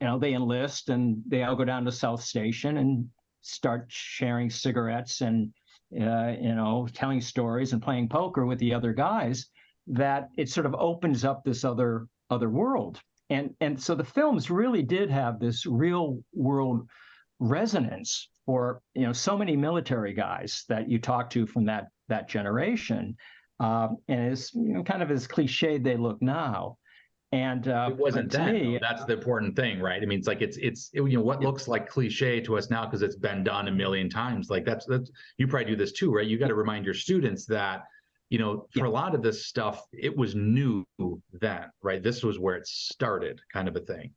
they enlist and they all go down to South Station and start sharing cigarettes and, telling stories and playing poker with the other guys, that it sort of opens up this other world. And so the films really did have this real world resonance for, so many military guys that you talk to from that generation. And it's kind of as cliched they look now. And it wasn't then. Me, that's the important thing, right? I mean, it's like it's what looks like cliche to us now because it's been done a million times. Like that's you probably do this too, right? You got to remind your students that for a lot of this stuff, it was new then, right? This was where it started, kind of a thing.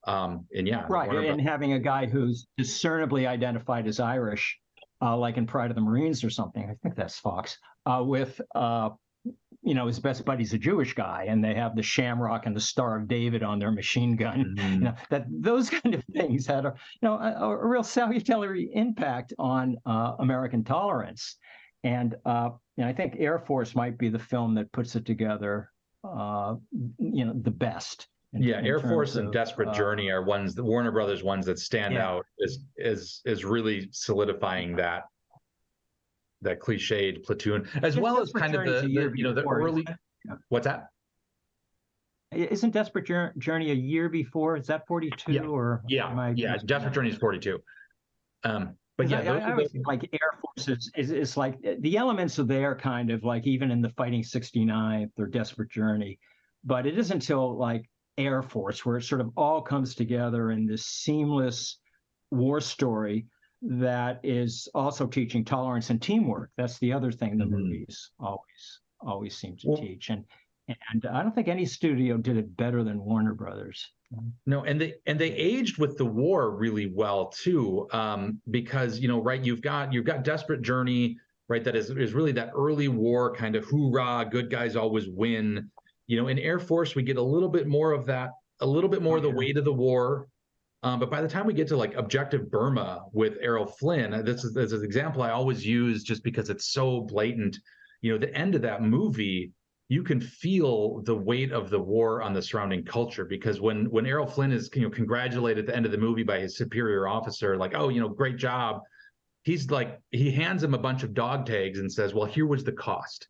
Right, and having a guy who's discernibly identified as Irish, like in Pride of the Marines or something, I think that's Fox, with his best buddy's a Jewish guy, and they have the Shamrock and the Star of David on their machine gun. Mm-hmm. That those kind of things had a real salutary impact on American tolerance. And I think Air Force might be the film that puts it together, the best. Air Force and Desperate Journey are ones, the Warner Brothers ones that stand out is really solidifying that cliched platoon, as well as kind of the early. What's that? Isn't Desperate Journey a year before? Is that 42 or? Desperate Journey is 42. But I always think like Air Force is like the elements are there, kind of like even in the Fighting 69th or Desperate Journey, but it isn't until like Air Force where it sort of all comes together in this seamless war story that is also teaching tolerance and teamwork. That's the other thing the movies always seem to teach. And I don't think any studio did it better than Warner Brothers. No, and they aged with the war really well too, because right, you've got Desperate Journey, right, that is really that early war kind of hoorah, good guys always win. In Air Force we get a little bit more of that, a little bit more of the weight of the war. But by the time we get to like Objective Burma with Errol Flynn, this is an example I always use just because it's so blatant. The end of that movie, you can feel the weight of the war on the surrounding culture, because when Errol Flynn is, congratulated at the end of the movie by his superior officer, like, oh, great job. He's like, he hands him a bunch of dog tags and says, well, here was the cost.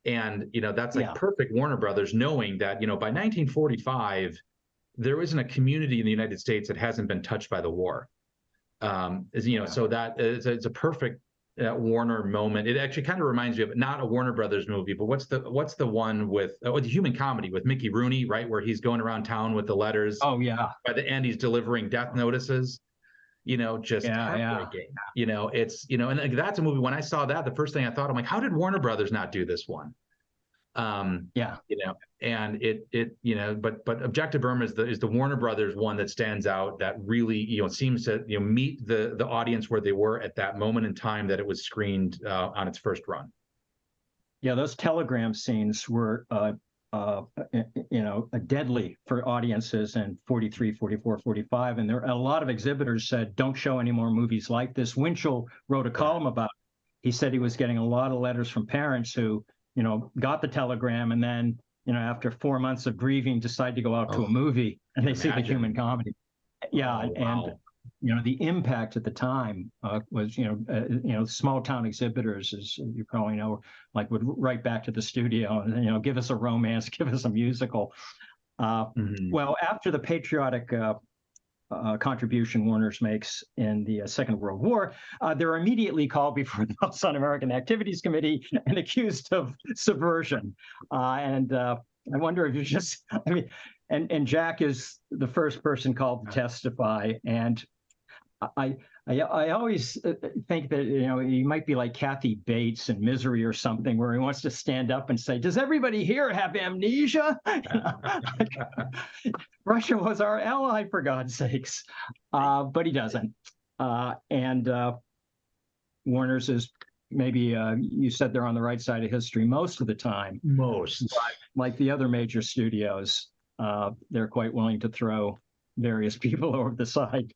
And, that's like perfect Warner Brothers, knowing that, by 1945, there isn't a community in the United States that hasn't been touched by the war. So that it's a perfect Warner moment. It actually kind of reminds me of not a Warner Brothers movie, but what's the one with the Human Comedy with Mickey Rooney, right, where he's going around town with the letters. Oh yeah. By the end, he's delivering death notices. Just heartbreaking. It's and that's a movie. When I saw that, the first thing I thought, I'm like, how did Warner Brothers not do this one? And but Objective Burma is the Warner Brothers one that stands out, that really seems to meet the audience where they were at that moment in time that it was screened on its first run. Yeah, those telegram scenes were deadly for audiences in 43, 44, 45, and a lot of exhibitors said, don't show any more movies like this. Winchell wrote a column about it. He said he was getting a lot of letters from parents who got the telegram, and then, after 4 months of grieving, decide to go out to a movie, and they see the Human Comedy. Yeah. And, the impact at the time was, small town exhibitors, as you probably know, like would write back to the studio and, give us a romance, give us a musical. Well, after the patriotic contribution Warner's makes in the Second World War, they're immediately called before the House Un-American Activities Committee and accused of subversion. And I wonder if you just, and Jack is the first person called to testify. And I always think that, he might be like Kathy Bates in Misery or something, where he wants to stand up and say, does everybody here have amnesia? Russia was our ally, for God's sakes. But he doesn't. And Warner's is maybe, you said they're on the right side of history most of the time. Most. But like the other major studios, they're quite willing to throw various people over the side.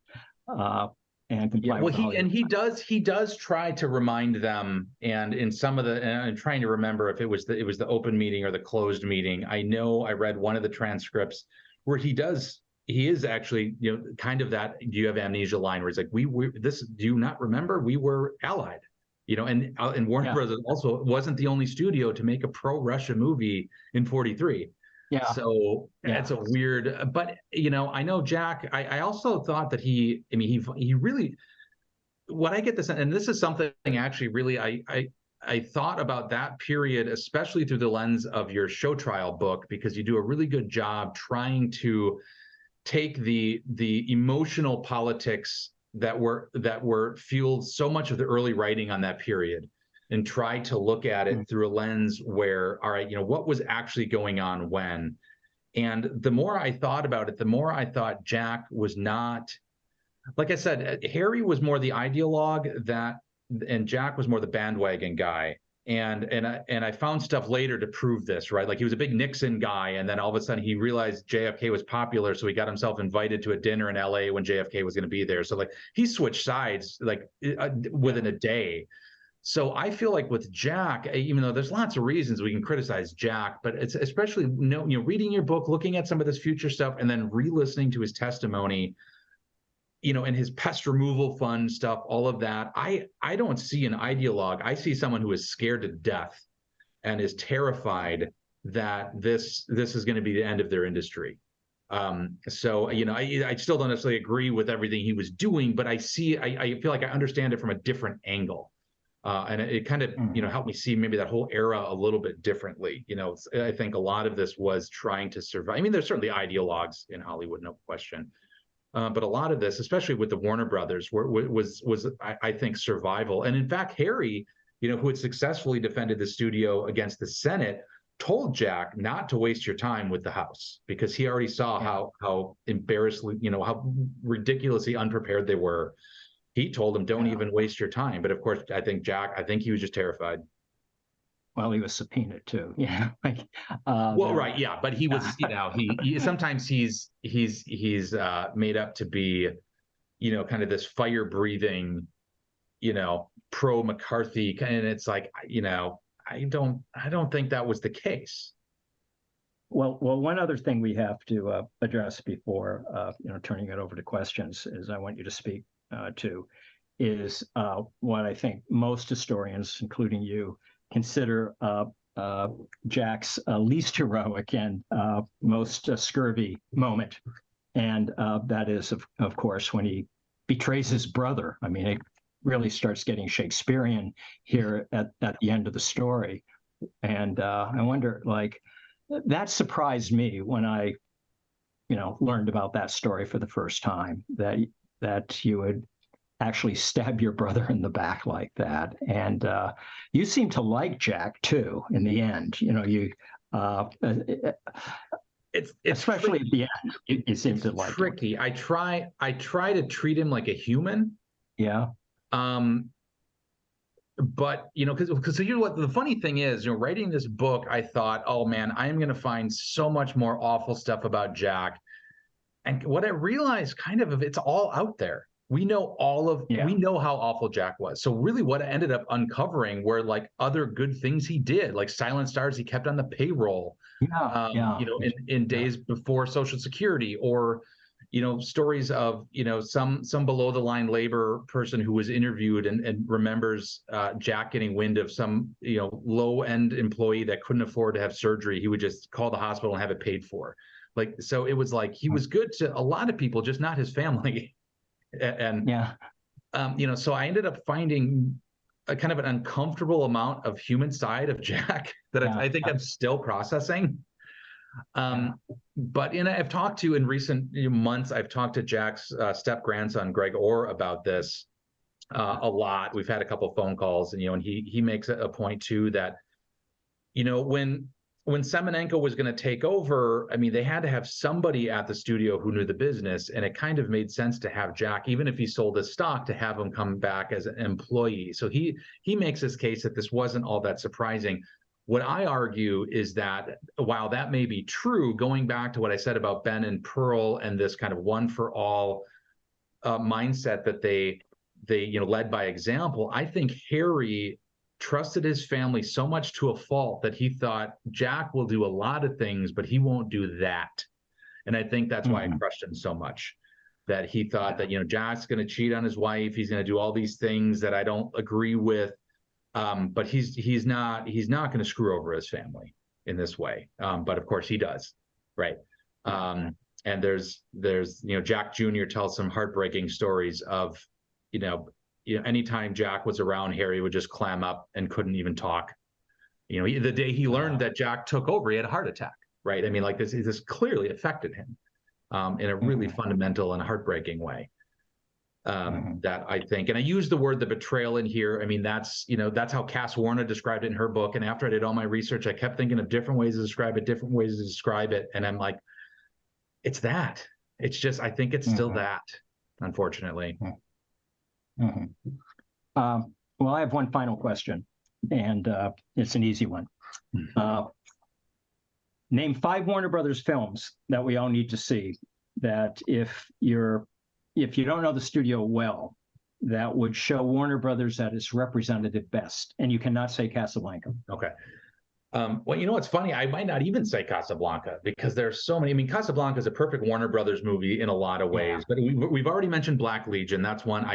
And comply with he does try to remind them, and in some of the, and I'm trying to remember if it was the open meeting or the closed meeting. I know I read one of the transcripts where he is actually, kind of that, do you have amnesia line, where he's like, do you not remember? We were allied, and Warner Brothers also wasn't the only studio to make a pro-Russia movie in 43. Yeah. So that's a weird, but I know Jack, I also thought that he really, what I get this, and this is something actually really, I thought about that period, especially through the lens of your show trial book, because you do a really good job trying to take the emotional politics that were fueled so much of the early writing on that period, and try to look at it through a lens where, all right, what was actually going on when. And the more I thought about it, the more I thought Jack was not, like I said, Harry was more the ideologue, and Jack was more the bandwagon guy. And I found stuff later to prove this, right? Like, he was a big Nixon guy, and then all of a sudden he realized JFK was popular, so he got himself invited to a dinner in LA when JFK was going to be there. So like, he switched sides like within a day. So I feel like with Jack, even though there's lots of reasons we can criticize Jack, but it's especially reading your book, looking at some of this future stuff, and then re-listening to his testimony, and his pest removal fund stuff, all of that. I don't see an ideologue. I see someone who is scared to death and is terrified that this is going to be the end of their industry. So I still don't necessarily agree with everything he was doing, but I feel like I understand it from a different angle. And it kind of, helped me see maybe that whole era a little bit differently. I think a lot of this was trying to survive. I mean, there's certainly ideologues in Hollywood, no question. But a lot of this, especially with the Warner Brothers, was I think, survival. And in fact, Harry, who had successfully defended the studio against the Senate, told Jack not to waste your time with the House, because he already saw how embarrassingly, how ridiculously unprepared they were. He told him, don't even waste your time. But of course, I think he was just terrified. Well, he was subpoenaed too. Yeah. Right. Yeah. But he was, he sometimes he's made up to be, kind of this fire breathing, pro McCarthy. And it's like, I don't think that was the case. Well, one other thing we have to address before turning it over to questions is I want you to speak to is what I think most historians, including you, consider Jack's least heroic and most scurvy moment, and that is, of course, when he betrays his brother. I mean, it really starts getting Shakespearean here at the end of the story, and I wonder, like, that surprised me when I, learned about that story for the first time, that you would actually stab your brother in the back like that. And you seem to like Jack too in the end. It's especially at the end, you seem to like tricky. Him. I try to treat him like a human. Yeah. But because here's what the funny thing is, writing this book, I thought, oh man, I am going to find so much more awful stuff about Jack. And what I realized, kind of, it's all out there. We know we know how awful Jack was. So really what I ended up uncovering were like other good things he did, like Silent Stars he kept on the payroll, in days before Social Security, or, stories of, some below the line labor person who was interviewed and remembers Jack getting wind of some, low end employee that couldn't afford to have surgery. He would just call the hospital and have it paid for. Like, so it was like, he was good to a lot of people, just not his family. And so I ended up finding a kind of an uncomfortable amount of human side of Jack that I think I'm still processing. But I've talked to, in recent months, I've talked to Jack's step grandson, Greg Orr, about this a lot. We've had a couple phone calls, and and he makes a point too that when Semenenko was going to take over, I mean, they had to have somebody at the studio who knew the business, and it kind of made sense to have Jack, even if he sold his stock, to have him come back as an employee. So he makes his case that this wasn't all that surprising. What I argue is that while that may be true, going back to what I said about Ben and Pearl and this kind of one for all mindset that they led by example, I think Harry trusted his family so much to a fault that he thought Jack will do a lot of things, but he won't do that. And I think that's why it crushed him so much, that he thought that, Jack's going to cheat on his wife. He's going to do all these things that I don't agree with. But he's not going to screw over his family in this way. But of course he does. Right. And there's Jack Jr. tells some heartbreaking stories of, anytime Jack was around, Harry would just clam up and couldn't even talk. The day he learned that Jack took over, he had a heart attack, right? I mean, like this clearly affected him in a really fundamental and heartbreaking way. That I think, and I use the word the betrayal in here. I mean, that's how Cass Warner described it in her book. And after I did all my research, I kept thinking of different ways to describe it. And I'm like, it's that. It's just, I think it's still that, unfortunately. Well, I have one final question, and it's an easy one. Name 5 Warner Brothers films that we all need to see, that if you don't know the studio well, that would show Warner Brothers at its representative best. And you cannot say Casablanca. Okay. Well, what's funny? I might not even say Casablanca, because there's so many. I mean, Casablanca is a perfect Warner Brothers movie in a lot of ways. But we've already mentioned Black Legion. That's one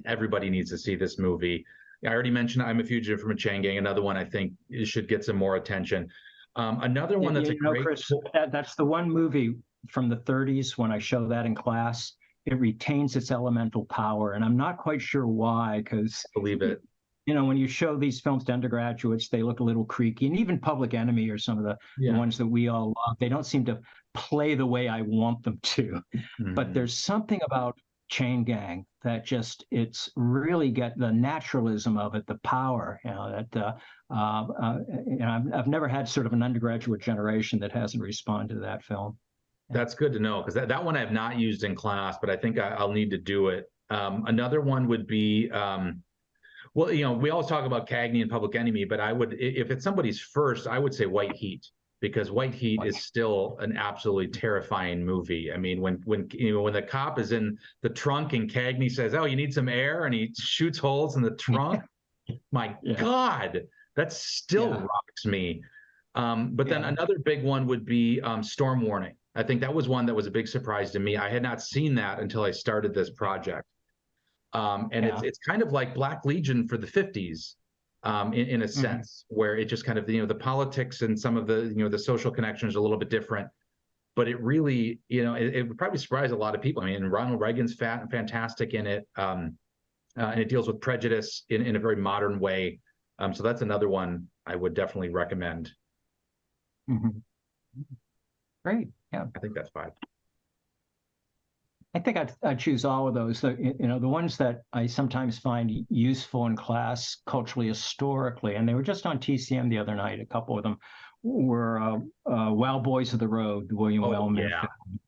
everybody needs to see this movie. I already mentioned I'm a Fugitive from a Chain Gang. Another one I think should get some more attention. Another one that's great. Chris, that's the one movie from the 30s. When I show that in class, it retains its elemental power, and I'm not quite sure why. Because believe it. When you show these films to undergraduates, they look a little creaky, and even Public Enemy or some of the ones that we all love, they don't seem to play the way I want them to. But there's something about Chain Gang that it's really got the naturalism of it, the power, I've never had sort of an undergraduate generation that hasn't responded to that film. That's good to know, because that one I have not used in class, but I think I'll need to do it. Another one would be, well, we always talk about Cagney and Public Enemy, but if it's somebody's first, I would say White Heat, because White Heat is still an absolutely terrifying movie. I mean, when the cop is in the trunk and Cagney says, "Oh, you need some air," and he shoots holes in the trunk, my God, that still rocks me. But then another big one would be storm warning. I think that was one that was a big surprise to me. I had not seen that until I started this project. And it's kind of like Black Legion for the 50s, in a sense, where it just kind of, the politics and some of the, the social connections are a little bit different. But it really, it would probably surprise a lot of people. I mean, Ronald Reagan's fantastic in it. And it deals with prejudice in a very modern way. So that's another one I would definitely recommend. Great. Yeah. I think that's 5. I think I'd choose all of those. The ones that I sometimes find useful in class culturally, historically, and they were just on TCM the other night, a couple of them, were Wild Boys of the Road, the William Wellman film,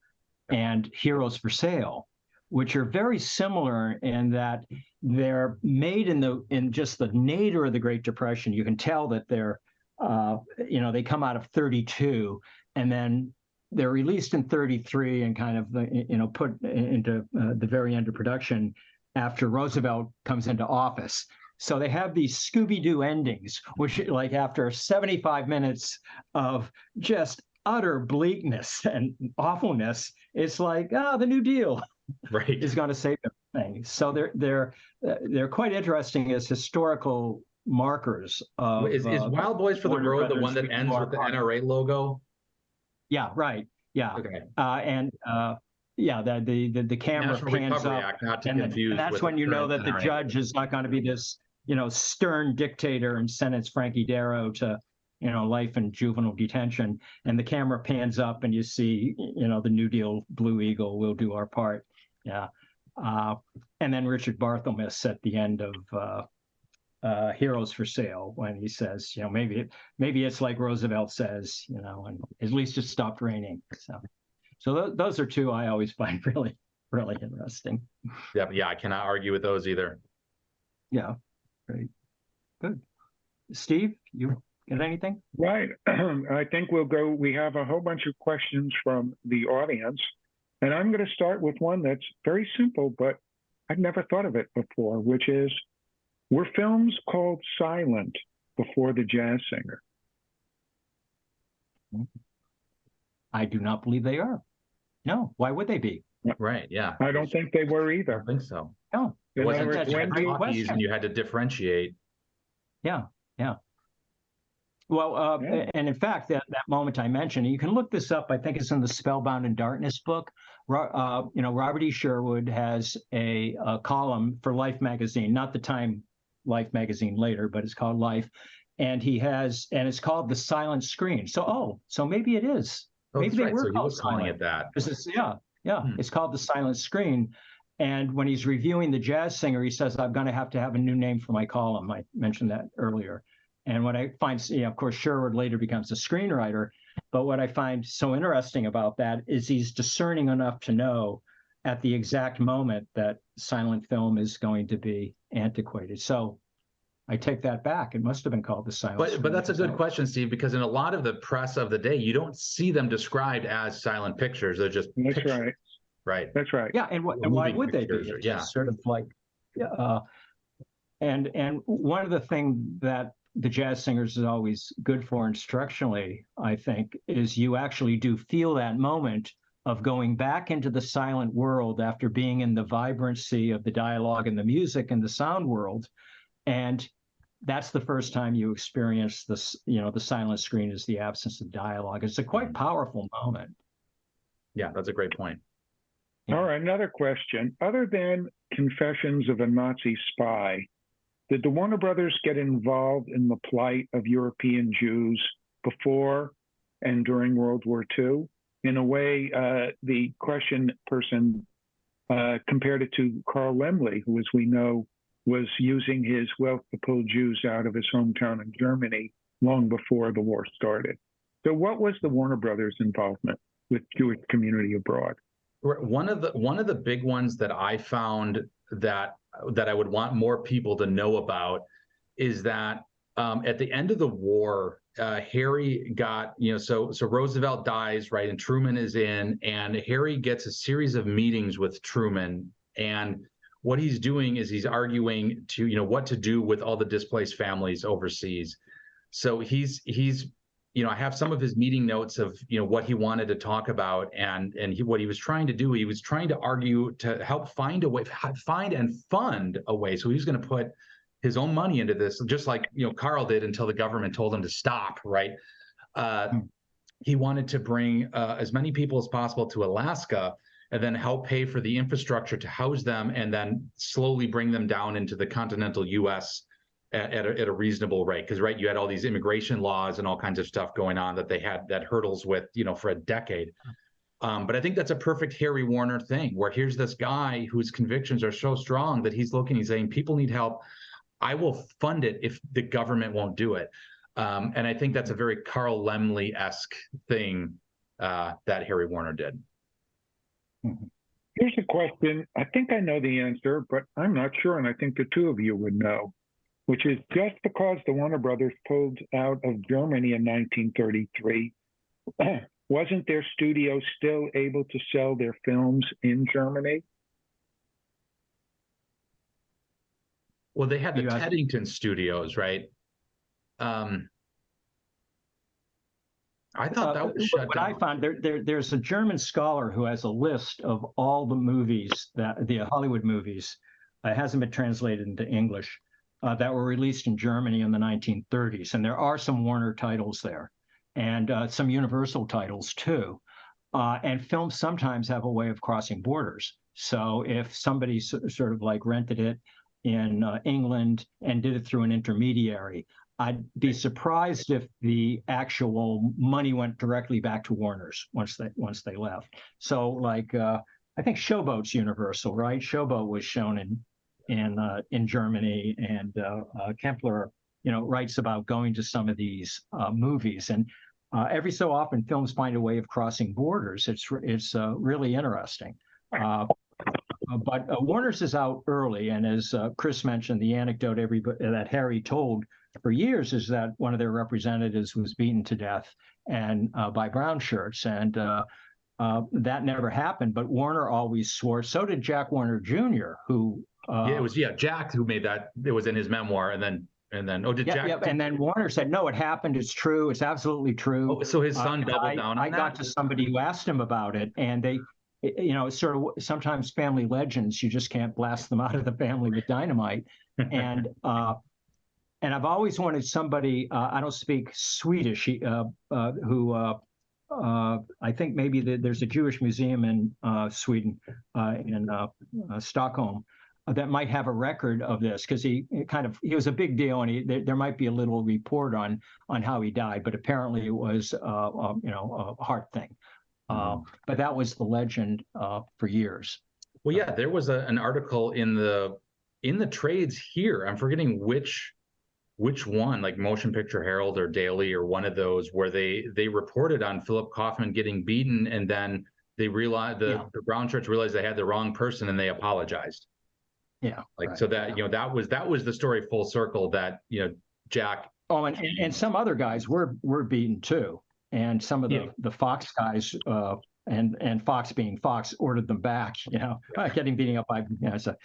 and Heroes for Sale, which are very similar in that they're made in just the nadir of the Great Depression. You can tell that they're, they come out of 32, and then they're released in 33 and kind of, put into the very end of production after Roosevelt comes into office. So they have these Scooby-Doo endings, which, like, after 75 minutes of just utter bleakness and awfulness, it's like, the New Deal is going to save everything. So they're quite interesting as historical markers of. Is Wild Boys for the Road the one that ends with the NRA logo? Yeah, right. Yeah. Okay. The camera National pans Recovery up, Act, not to and confuse that's with when you know that the NRA. judge is not going to be this, stern dictator and sentence Frankie Darrow to, life in juvenile detention. And the camera pans up, and you see, the New Deal Blue Eagle, we'll do our part. Yeah. And then Richard Barthelmess at the end of Heroes for Sale, when he says, maybe it's like Roosevelt says, and at least it stopped raining. So those are two I always find really, really interesting. Yeah, I cannot argue with those either. Yeah, great, good. Steve, you got anything? Right. I think we'll go. We have a whole bunch of questions from the audience, and I'm going to start with one that's very simple, but I've never thought of it before, which is, were films called silent before The Jazz Singer? I do not believe they are. No, why would they be? Right, yeah. I don't think they were I either. don't think so. No. It wasn't That's a great talkies question. and you had to differentiate. Yeah. Well, and in fact, that moment I mentioned, you can look this up. I think it's in the Spellbound in Darkness book. Robert E. Sherwood has a column for Life magazine, not the Time Life magazine later, but it's called Life, and it's called The Silent Screen. So maybe it is. Oh, maybe they right. were So he was calling silent. it that. It's called The Silent Screen. And when he's reviewing The Jazz Singer, he says, I'm going to have a new name for my column. I mentioned that earlier. And what I find, of course, Sherwood later becomes a screenwriter. But what I find so interesting about that is he's discerning enough to know at the exact moment that silent film is going to be antiquated. So I take that back. It must have been called The Silent Screen. But that's a good question, Steve, because in a lot of the press of the day, you don't see them described as silent pictures. They're just pictures. Right. Right. That's right. Yeah, and why would they be? It's Yeah. just sort of like, and one of the things that the Jazz Singers is always good for instructionally, I think, is you actually do feel that moment of going back into the silent world after being in the vibrancy of the dialogue and the music and the sound world. And that's the first time you experience this, the silent screen is the absence of dialogue. It's a quite powerful moment. Yeah, that's a great point. All right, another question. Other than Confessions of a Nazi Spy, did the Warner Brothers get involved in the plight of European Jews before and during World War II? In a way, the question person compared it to Carl Laemmle, who, as we know, was using his wealth to pull Jews out of his hometown in Germany long before the war started. So what was the Warner Brothers' involvement with Jewish community abroad? One of the big ones that I found that I would want more people to know about is that at the end of the war, Harry got, so Roosevelt dies, right, and Truman is in, and Harry gets a series of meetings with Truman, and what he's doing is he's arguing to, what to do with all the displaced families overseas. So he's I have some of his meeting notes of, what he wanted to talk about, and what he was trying to do. He was trying to argue to help find and fund a way. So he was going to put his own money into this, just like, Carl did until the government told him to stop, right? He wanted to bring as many people as possible to Alaska and then help pay for the infrastructure to house them, and then slowly bring them down into the continental U.S. at a reasonable rate. Because, right, you had all these immigration laws and all kinds of stuff going on that they had that hurdles with, for a decade. But I think that's a perfect Harry Warner thing, where here's this guy whose convictions are so strong that he's saying, people need help. I will fund it if the government won't do it. And I think that's a very Carl Laemmle-esque thing that Harry Warner did. Here's a question. I think I know the answer, but I'm not sure, and I think the two of you would know, which is, just because the Warner Brothers pulled out of Germany in 1933, wasn't their studio still able to sell their films in Germany? Well, they had the Teddington Studios, right? I thought that was shut down. What I found, there's a German scholar who has a list of all the movies, the Hollywood movies, it hasn't been translated into English, that were released in Germany in the 1930s. And there are some Warner titles there, and some Universal titles too. And films sometimes have a way of crossing borders. So if somebody sort of like rented it in England and did it through an intermediary, I'd be surprised if the actual money went directly back to Warner's once they left. So, like, I think Showboat's Universal, right? Showboat was shown in Germany, and Kempler, writes about going to some of these movies, and every so often films find a way of crossing borders. It's really interesting. But Warner's is out early, and as Chris mentioned, the anecdote that Harry told for years is that one of their representatives was beaten to death and by brown shirts, and that never happened. But Warner always swore. So did Jack Warner Jr., who it was Jack who made that. It was in his memoir, and then Jack? Yeah, and then Warner said, "No, it happened. It's true. It's absolutely true." Oh, so his son doubled down on I that? got to somebody who asked him about it, and they. It's sort of sometimes family legends. You just can't blast them out of the family with dynamite. And I've always wanted somebody. I don't speak Swedish. Who I think maybe there's a Jewish museum in Sweden, in Stockholm, that might have a record of this, because he was a big deal, and there might be a little report on how he died, but apparently it was a heart thing. But that was the legend for years. Well, yeah, there was an article in the trades here. I'm forgetting which one, like Motion Picture Herald or Daily or one of those, where they reported on Philip Kaufman getting beaten, and then they realized the brown shirts realized they had the wrong person, and they apologized. Yeah, right. So that that was the story full circle, that Jack. Oh, and some other guys were beaten too. And some of the Fox guys, and Fox being Fox, ordered them back. Getting beaten up by it's a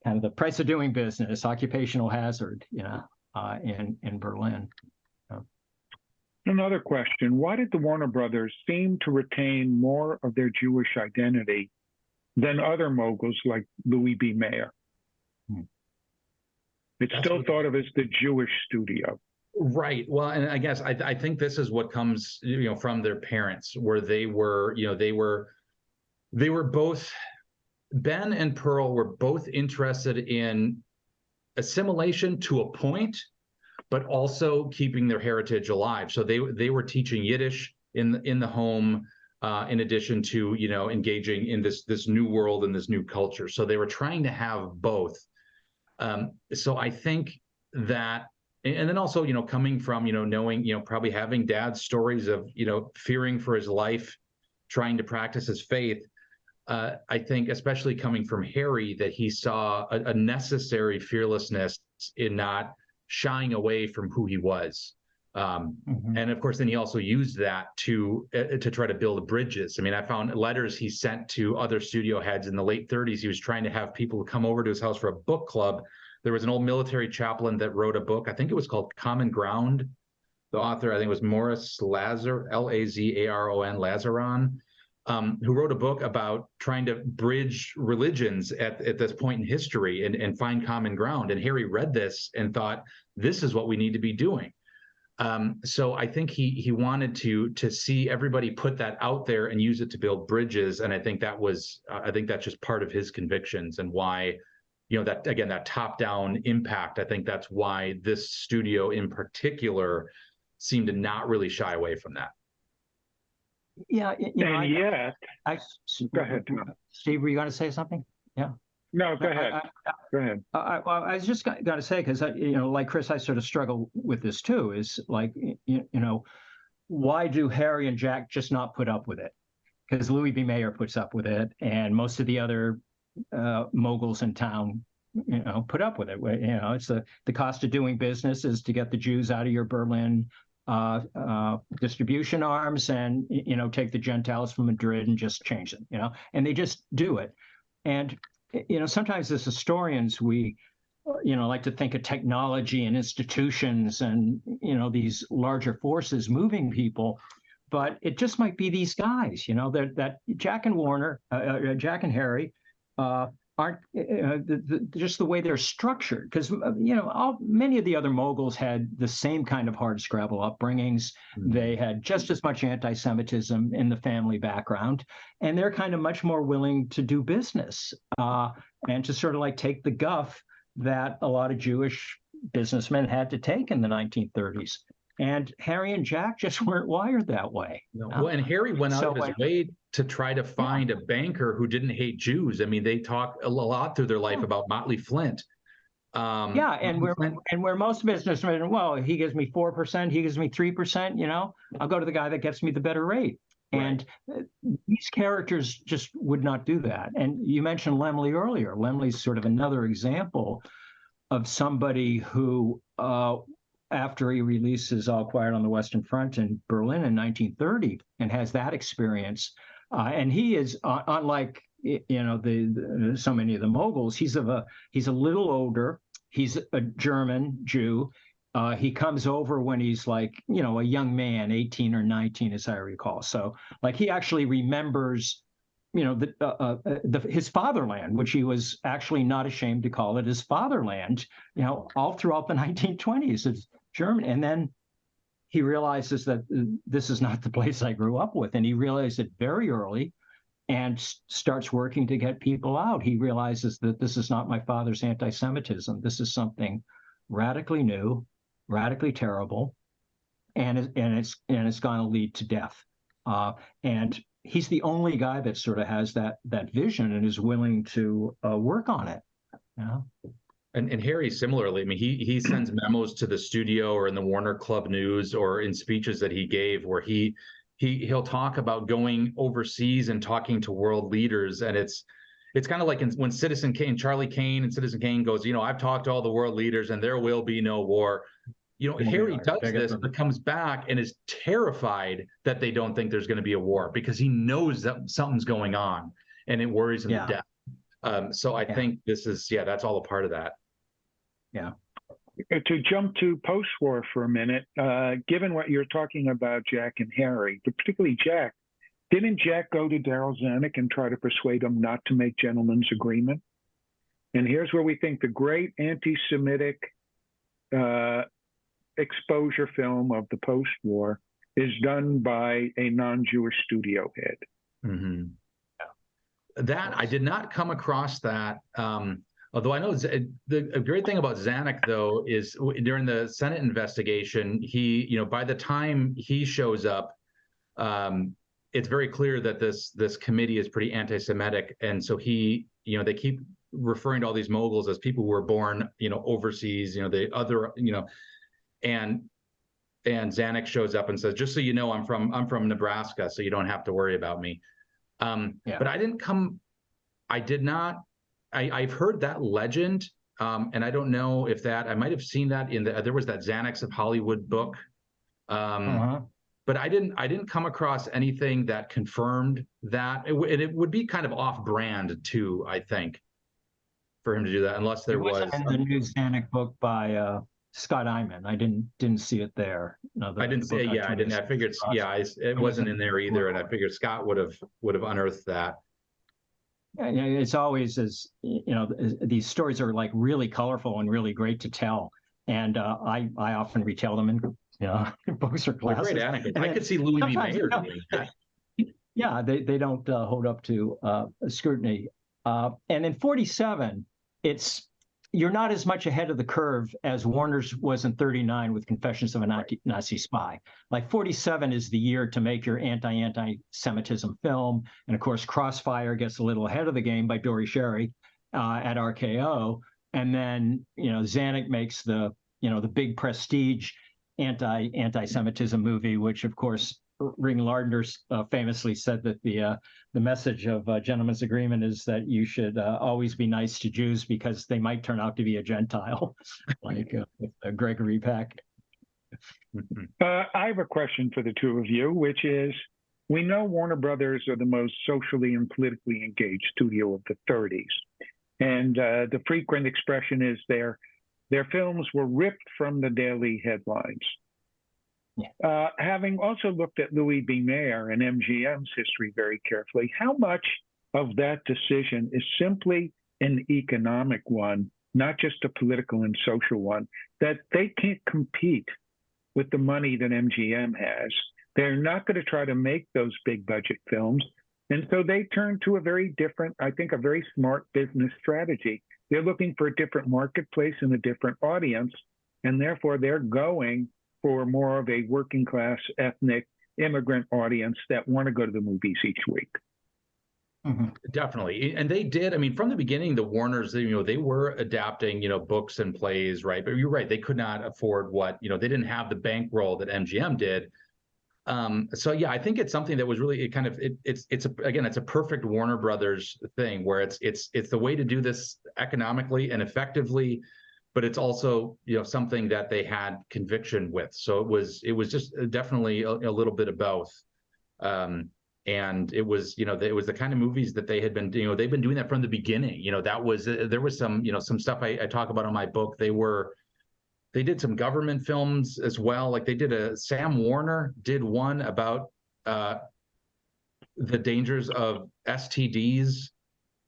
kind of the price of doing business, occupational hazard. In Berlin. Another question: why did the Warner Brothers seem to retain more of their Jewish identity than other moguls like Louis B. Mayer? It's still thought of as the Jewish studio. Right. Well, and I guess I think this is what comes, from their parents, where they were both, Ben and Pearl were both interested in assimilation to a point, but also keeping their heritage alive. So they were teaching Yiddish in the home, in addition to engaging in this new world and this new culture. So they were trying to have both. So I think that. And then also, coming from, knowing, probably having dad's stories of, fearing for his life, trying to practice his faith. I think, especially coming from Harry, that he saw a necessary fearlessness in not shying away from who he was. And of course, then he also used that to try to build bridges. I mean, I found letters he sent to other studio heads in the late 30s. He was trying to have people come over to his house for a book club. There was an old military chaplain that wrote a book. I think it was called Common Ground, the author, I think it was Morris Lazar, Lazaron, Lazaron, who wrote a book about trying to bridge religions at this point in history and find common ground. And Harry read this and thought, this is what we need to be doing. So I think he wanted to see everybody put that out there and use it to build bridges. And I think that's just part of his convictions and why, that again, that top-down impact. I think that's why this studio in particular seemed to not really shy away from that. Yeah, go ahead, Tom. Steve, were you going to say something? Yeah. No, go ahead. Go ahead. Well, I was just going to say, because like Chris, I sort of struggle with this too. Is like, why do Harry and Jack just not put up with it? Because Louis B. Mayer puts up with it, and most of the other moguls in town, put up with it. It's the cost of doing business is to get the Jews out of your Berlin distribution arms and take the Gentiles from Madrid and just change them, and they just do it. And sometimes as historians we like to think of technology and institutions and these larger forces moving people, but it just might be these guys, that Jack and Harry aren't just the way they're structured, because many of the other moguls had the same kind of hardscrabble upbringings. Mm-hmm. They had just as much anti-Semitism in the family background, and they're kind of much more willing to do business and to sort of like take the guff that a lot of Jewish businessmen had to take in the 1930s. And Harry and Jack just weren't wired that way. No. Well, and Harry went out of his way to try to find a banker who didn't hate Jews. I mean, they talk a lot through their life about Motley Flint. And where most businessmen, well, he gives me 4%, he gives me 3%. I'll go to the guy that gets me the better rate. Right. And these characters just would not do that. And you mentioned Lemley earlier. Lemley's sort of another example of somebody who, after he releases All Quiet on the Western Front in Berlin in 1930 and has that experience, and he is unlike so many of the moguls. He's a little older. He's a German Jew. He comes over when he's like a young man, 18 or 19, as I recall. So like he actually remembers his fatherland, which he was actually not ashamed to call it his fatherland, all throughout the 1920s. It's Germany. And then he realizes that this is not the place I grew up with. And he realized it very early and starts working to get people out. He realizes that this is not my father's anti-Semitism. This is something radically new, radically terrible, and it's going to lead to death. And he's the only guy that sort of has that vision and is willing to work on it. And Harry, similarly, I mean, he sends memos to the studio or in the Warner Club News or in speeches that he gave where he'll talk about going overseas and talking to world leaders. And it's kind of like when Citizen Kane, Charlie Kane and Citizen Kane goes, I've talked to all the world leaders and there will be no war. Harry does this, but comes back and is terrified that they don't think there's going to be a war because he knows that something's going on and it worries him to death. So I think this is, that's all a part of that. Yeah. To jump to post-war for a minute, given what you're talking about, Jack and Harry, but particularly Jack, didn't Jack go to Daryl Zanuck and try to persuade him not to make gentleman's agreement? And here's where we think the great anti-Semitic exposure film of the post-war is done by a non-Jewish studio head. Mm-hmm. That I did not come across that. Although I know the great thing about Zanuck, though, is during the Senate investigation, he, by the time he shows up, it's very clear that this committee is pretty anti-Semitic, and so they keep referring to all these moguls as people who were born, overseas, the other, and Zanuck shows up and says, just so you know, I'm from Nebraska, so you don't have to worry about me. But I've heard that legend, and I don't know if I might have seen that there was that Xanax of Hollywood book, but I didn't come across anything that confirmed that. It would be kind of off-brand too, I think, for him to do that, unless there was in the new Zanuck book by Scott Eyman. I didn't see it there. I didn't say, yeah, I didn't. I figured, yeah, it wasn't in there either, and I figured Scott would have unearthed that. It's always these stories are like really colorful and really great to tell, and I often retell them in books or classes. Great anecdotes. I could see Louis B. Mayer doing that. Yeah, they don't hold up to scrutiny. And in 47, you're not as much ahead of the curve as Warner's was in 39 with Confessions of a Nazi Spy. Like 47 is the year to make your anti-Semitism film. And of course, Crossfire gets a little ahead of the game by Dory Sherry at RKO. And then, Zanuck makes the big prestige anti-Semitism movie, which of course, Ring Lardner famously said that the message of Gentleman's Agreement is that you should always be nice to Jews because they might turn out to be a Gentile, like Gregory Peck. I have a question for the two of you, which is, we know Warner Brothers are the most socially and politically engaged studio of the 30s. And the frequent expression is their films were ripped from the daily headlines. Yeah. Having also looked at Louis B. Mayer and MGM's history very carefully, how much of that decision is simply an economic one, not just a political and social one, that they can't compete with the money that MGM has? They're not going to try to make those big budget films. And so they turn to a very different, I think, a very smart business strategy. They're looking for a different marketplace and a different audience, and therefore they're going for more of a working class, ethnic, immigrant audience that want to go to the movies each week. Mm-hmm. Definitely. And they did, I mean, from the beginning, the Warners, they were adapting, books and plays, right? But you're right, they could not afford they didn't have the bankroll that MGM did. So yeah, I think it's something that was really, it's a perfect Warner Brothers thing where it's the way to do this economically and effectively, but it's also, something that they had conviction with. So it was just definitely a little bit of both. And it was, it was the kind of movies that they had been, they've been doing that from the beginning. That was, there was some, some stuff I talk about in my book. They did some government films as well. Like Sam Warner did one about the dangers of STDs.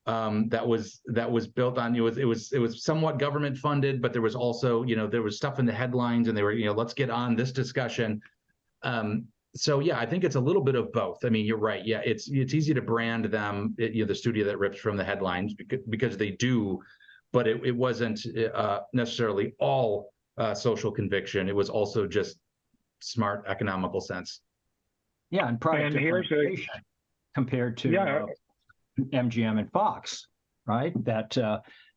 That was built on, it was somewhat government funded, but there was also, there was stuff in the headlines and they were, let's get on this discussion. So yeah, I think it's a little bit of both. I mean, you're right. Yeah, it's easy to brand them, the studio that rips from the headlines because they do, but it wasn't necessarily all social conviction. It was also just smart economical sense. Yeah, and product differentiation compared to MGM and Fox, right? That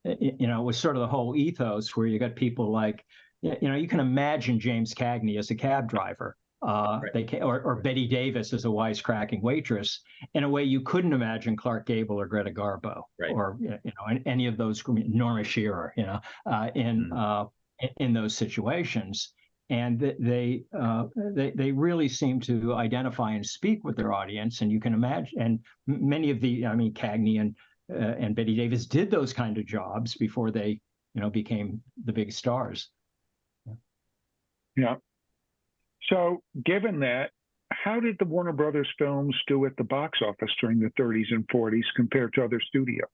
was sort of the whole ethos where you got people like, you can imagine James Cagney as a cab driver, right. or Betty Davis as a wisecracking waitress in a way you couldn't imagine Clark Gable or Greta Garbo, right. Or any of those, Norma Shearer, in those situations. And they really seem to identify and speak with their audience. And you can imagine, and many of Cagney and Betty Davis did those kind of jobs before they, became the big stars. Yeah. So given that, how did the Warner Brothers films do at the box office during the 30s and 40s compared to other studios?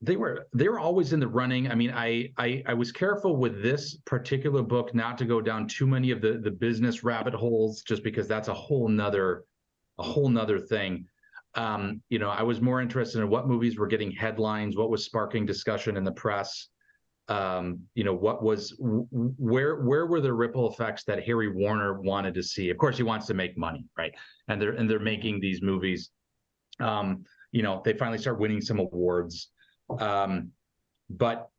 They were always in the running. I mean, I was careful with this particular book not to go down too many of the business rabbit holes, just because that's a whole nother thing. I was more interested in what movies were getting headlines, what was sparking discussion in the press. Where were the ripple effects that Harry Warner wanted to see? Of course, he wants to make money, right? And they're making these movies. They finally start winning some awards. But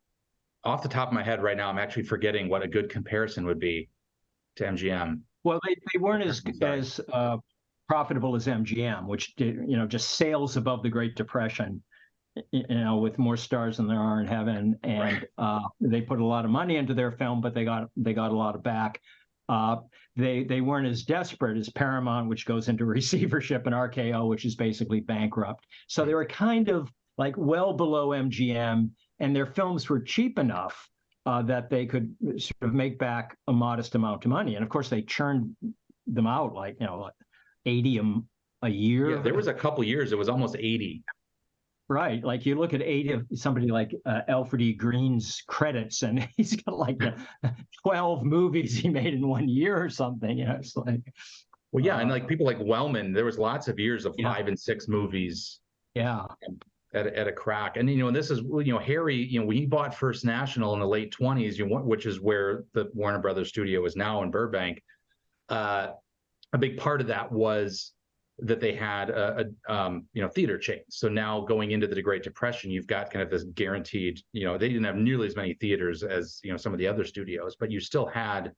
off the top of my head right now, I'm actually forgetting what a good comparison would be to MGM. Well, they weren't as profitable as MGM, which did, just sales above the Great Depression, with more stars than there are in heaven. And they put a lot of money into their film, but they got a lot of back. They weren't as desperate as Paramount, which goes into receivership, and RKO, which is basically bankrupt. So they were kind of like well below MGM, and their films were cheap enough that they could sort of make back a modest amount of money. And of course, they churned them out like 80 a year. Yeah, there was a couple years it was almost 80. Right. Like you look at 80 of somebody like Alfred E. Green's credits, and he's got like 12 movies he made in 1 year or something. It's like. Well, yeah, and like people like Wellman, there was lots of years of Yeah. 5 and 6 movies. Yeah. At a crack. And, and this is, Harry, when he bought First National in the late 20s, which is where the Warner Brothers studio is now in Burbank, a big part of that was that they had a theater chains. So now going into the Great Depression, you've got kind of this guaranteed, they didn't have nearly as many theaters as, some of the other studios, but you still had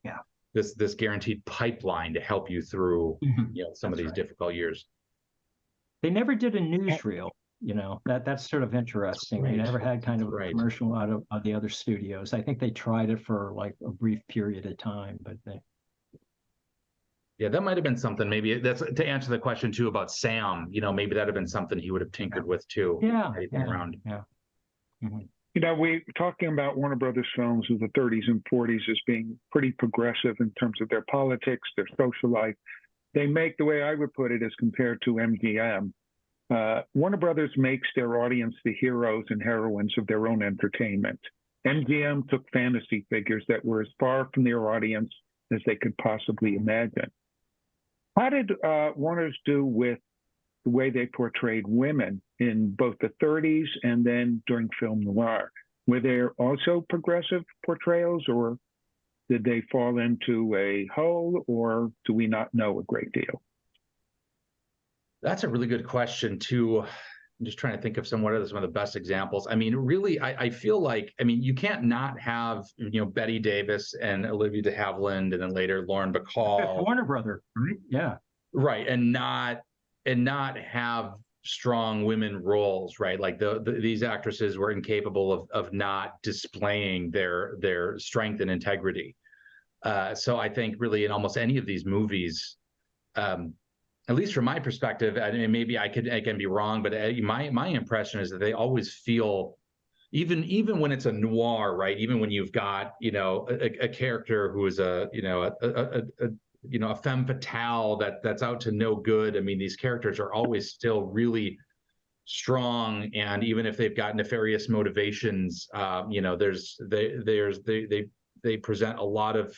this guaranteed pipeline to help you through, some of these difficult years. They never did a newsreel. That's sort of interesting. They never had kind of a commercial out of the other studios. I think they tried it for like a brief period of time, but yeah, that might have been something. Maybe that's to answer the question too about Sam. Maybe that'd have been something he would have tinkered with too. Yeah. Around. Yeah. Mm-hmm. We're talking about Warner Brothers films of the 30s and 40s as being pretty progressive in terms of their politics, their social life. They make, the way I would put it, as compared to MGM. Warner Brothers makes their audience the heroes and heroines of their own entertainment. MGM took fantasy figures that were as far from their audience as they could possibly imagine. How did Warner's do with the way they portrayed women in both the 30s and then during film noir? Were there also progressive portrayals, or did they fall into a hole, or do we not know a great deal? That's a really good question too. I'm just trying to think of some of the best examples. I mean, really, I feel like, you can't not have, Betty Davis and Olivia de Havilland, and then later Lauren Bacall. Warner Brother, right? Yeah. Right. And not have strong women roles, right? Like these actresses were incapable of not displaying their strength and integrity. So I think really in almost any of these movies, at least from my perspective, and maybe I can be wrong, but my impression is that they always feel, even when it's a noir, right? Even when you've got a character who is a femme fatale that's out to no good. These characters are always still really strong, and even if they've got nefarious motivations, they present a lot of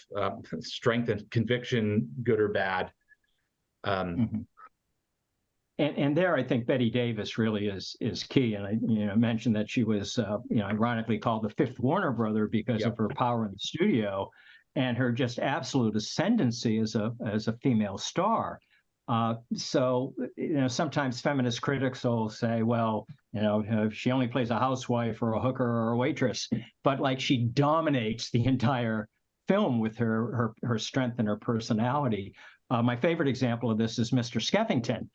strength and conviction, good or bad. And there, I think Betty Davis really is key. And I mentioned that she was, ironically called the fifth Warner brother because of her power in the studio and her just absolute ascendancy as a female star. So sometimes feminist critics will say, well, she only plays a housewife or a hooker or a waitress, but like she dominates the entire film with her strength and her personality. My favorite example of this is Mr. Skeffington,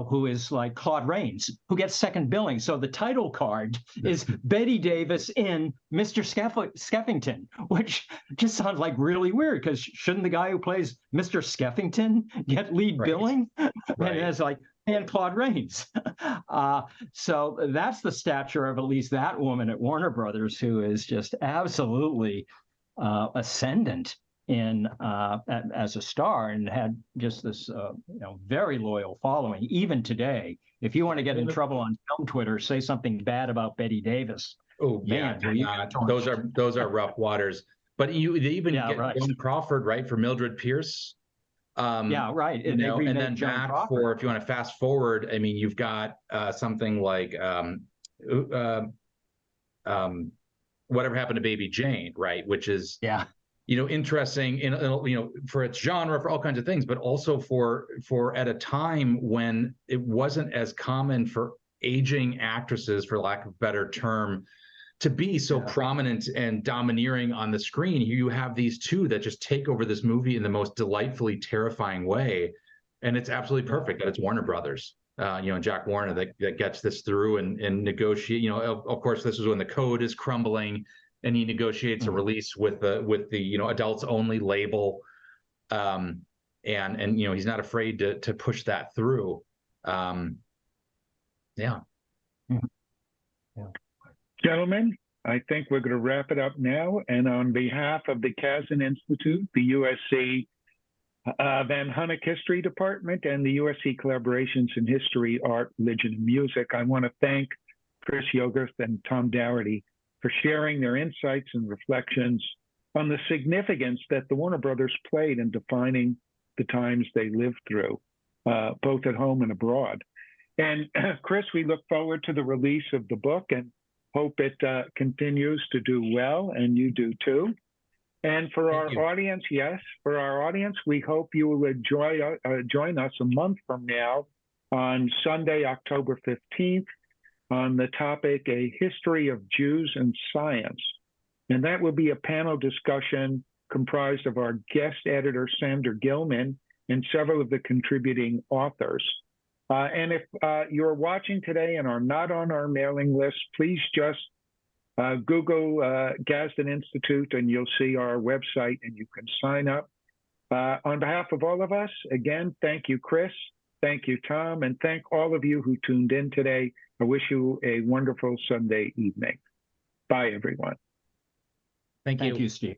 who is like Claude Rains, who gets second billing. So the title card is Betty Davis in Mr. Skeffington, which just sounds like really weird, because shouldn't the guy who plays Mr. Skeffington get lead billing? And it's like, and Claude Rains. So that's the stature of at least that woman at Warner Brothers, who is just absolutely ascendant as a star, and had just this very loyal following. Even today, if you want to get in trouble on film Twitter, say something bad about Betty Davis. Oh man, those are rough waters. But they even get Joan Crawford, right, for Mildred Pierce. And then back Crawford. For, if you want to fast forward, you've got something like Whatever Happened to Baby Jane, right, which is interesting in for its genre, for all kinds of things, but also for at a time when it wasn't as common for aging actresses, for lack of a better term, to be so prominent and domineering on the screen. You have these two that just take over this movie in the most delightfully terrifying way, and it's absolutely perfect that it's Warner Brothers, and Jack Warner that gets this through and negotiate. Of course, this is when the code is crumbling, and he negotiates a release with the adults only label, and he's not afraid to push that through. Gentlemen, I think we're going to wrap it up now. And on behalf of the Kazin Institute, the USC Van Hunnick History Department, and the USC Collaborations in History, Art, Religion, and Music, I want to thank Chris Yogarth and Tom Dougherty for sharing their insights and reflections on the significance that the Warner Brothers played in defining the times they lived through, both at home and abroad. And Chris, we look forward to the release of the book and hope it continues to do well, and you do too. And for our audience, we hope you will join us a month from now on Sunday, October 15th, on the topic, A History of Jews and Science. And that will be a panel discussion comprised of our guest editor, Sandra Gilman, and several of the contributing authors. And if you're watching today and are not on our mailing list, please just Google Gadsden Institute and you'll see our website and you can sign up. On behalf of all of us, again, thank you, Chris. Thank you, Tom. And thank all of you who tuned in today. I wish you a wonderful Sunday evening. Bye, everyone. Thank you. Thank you, Steve.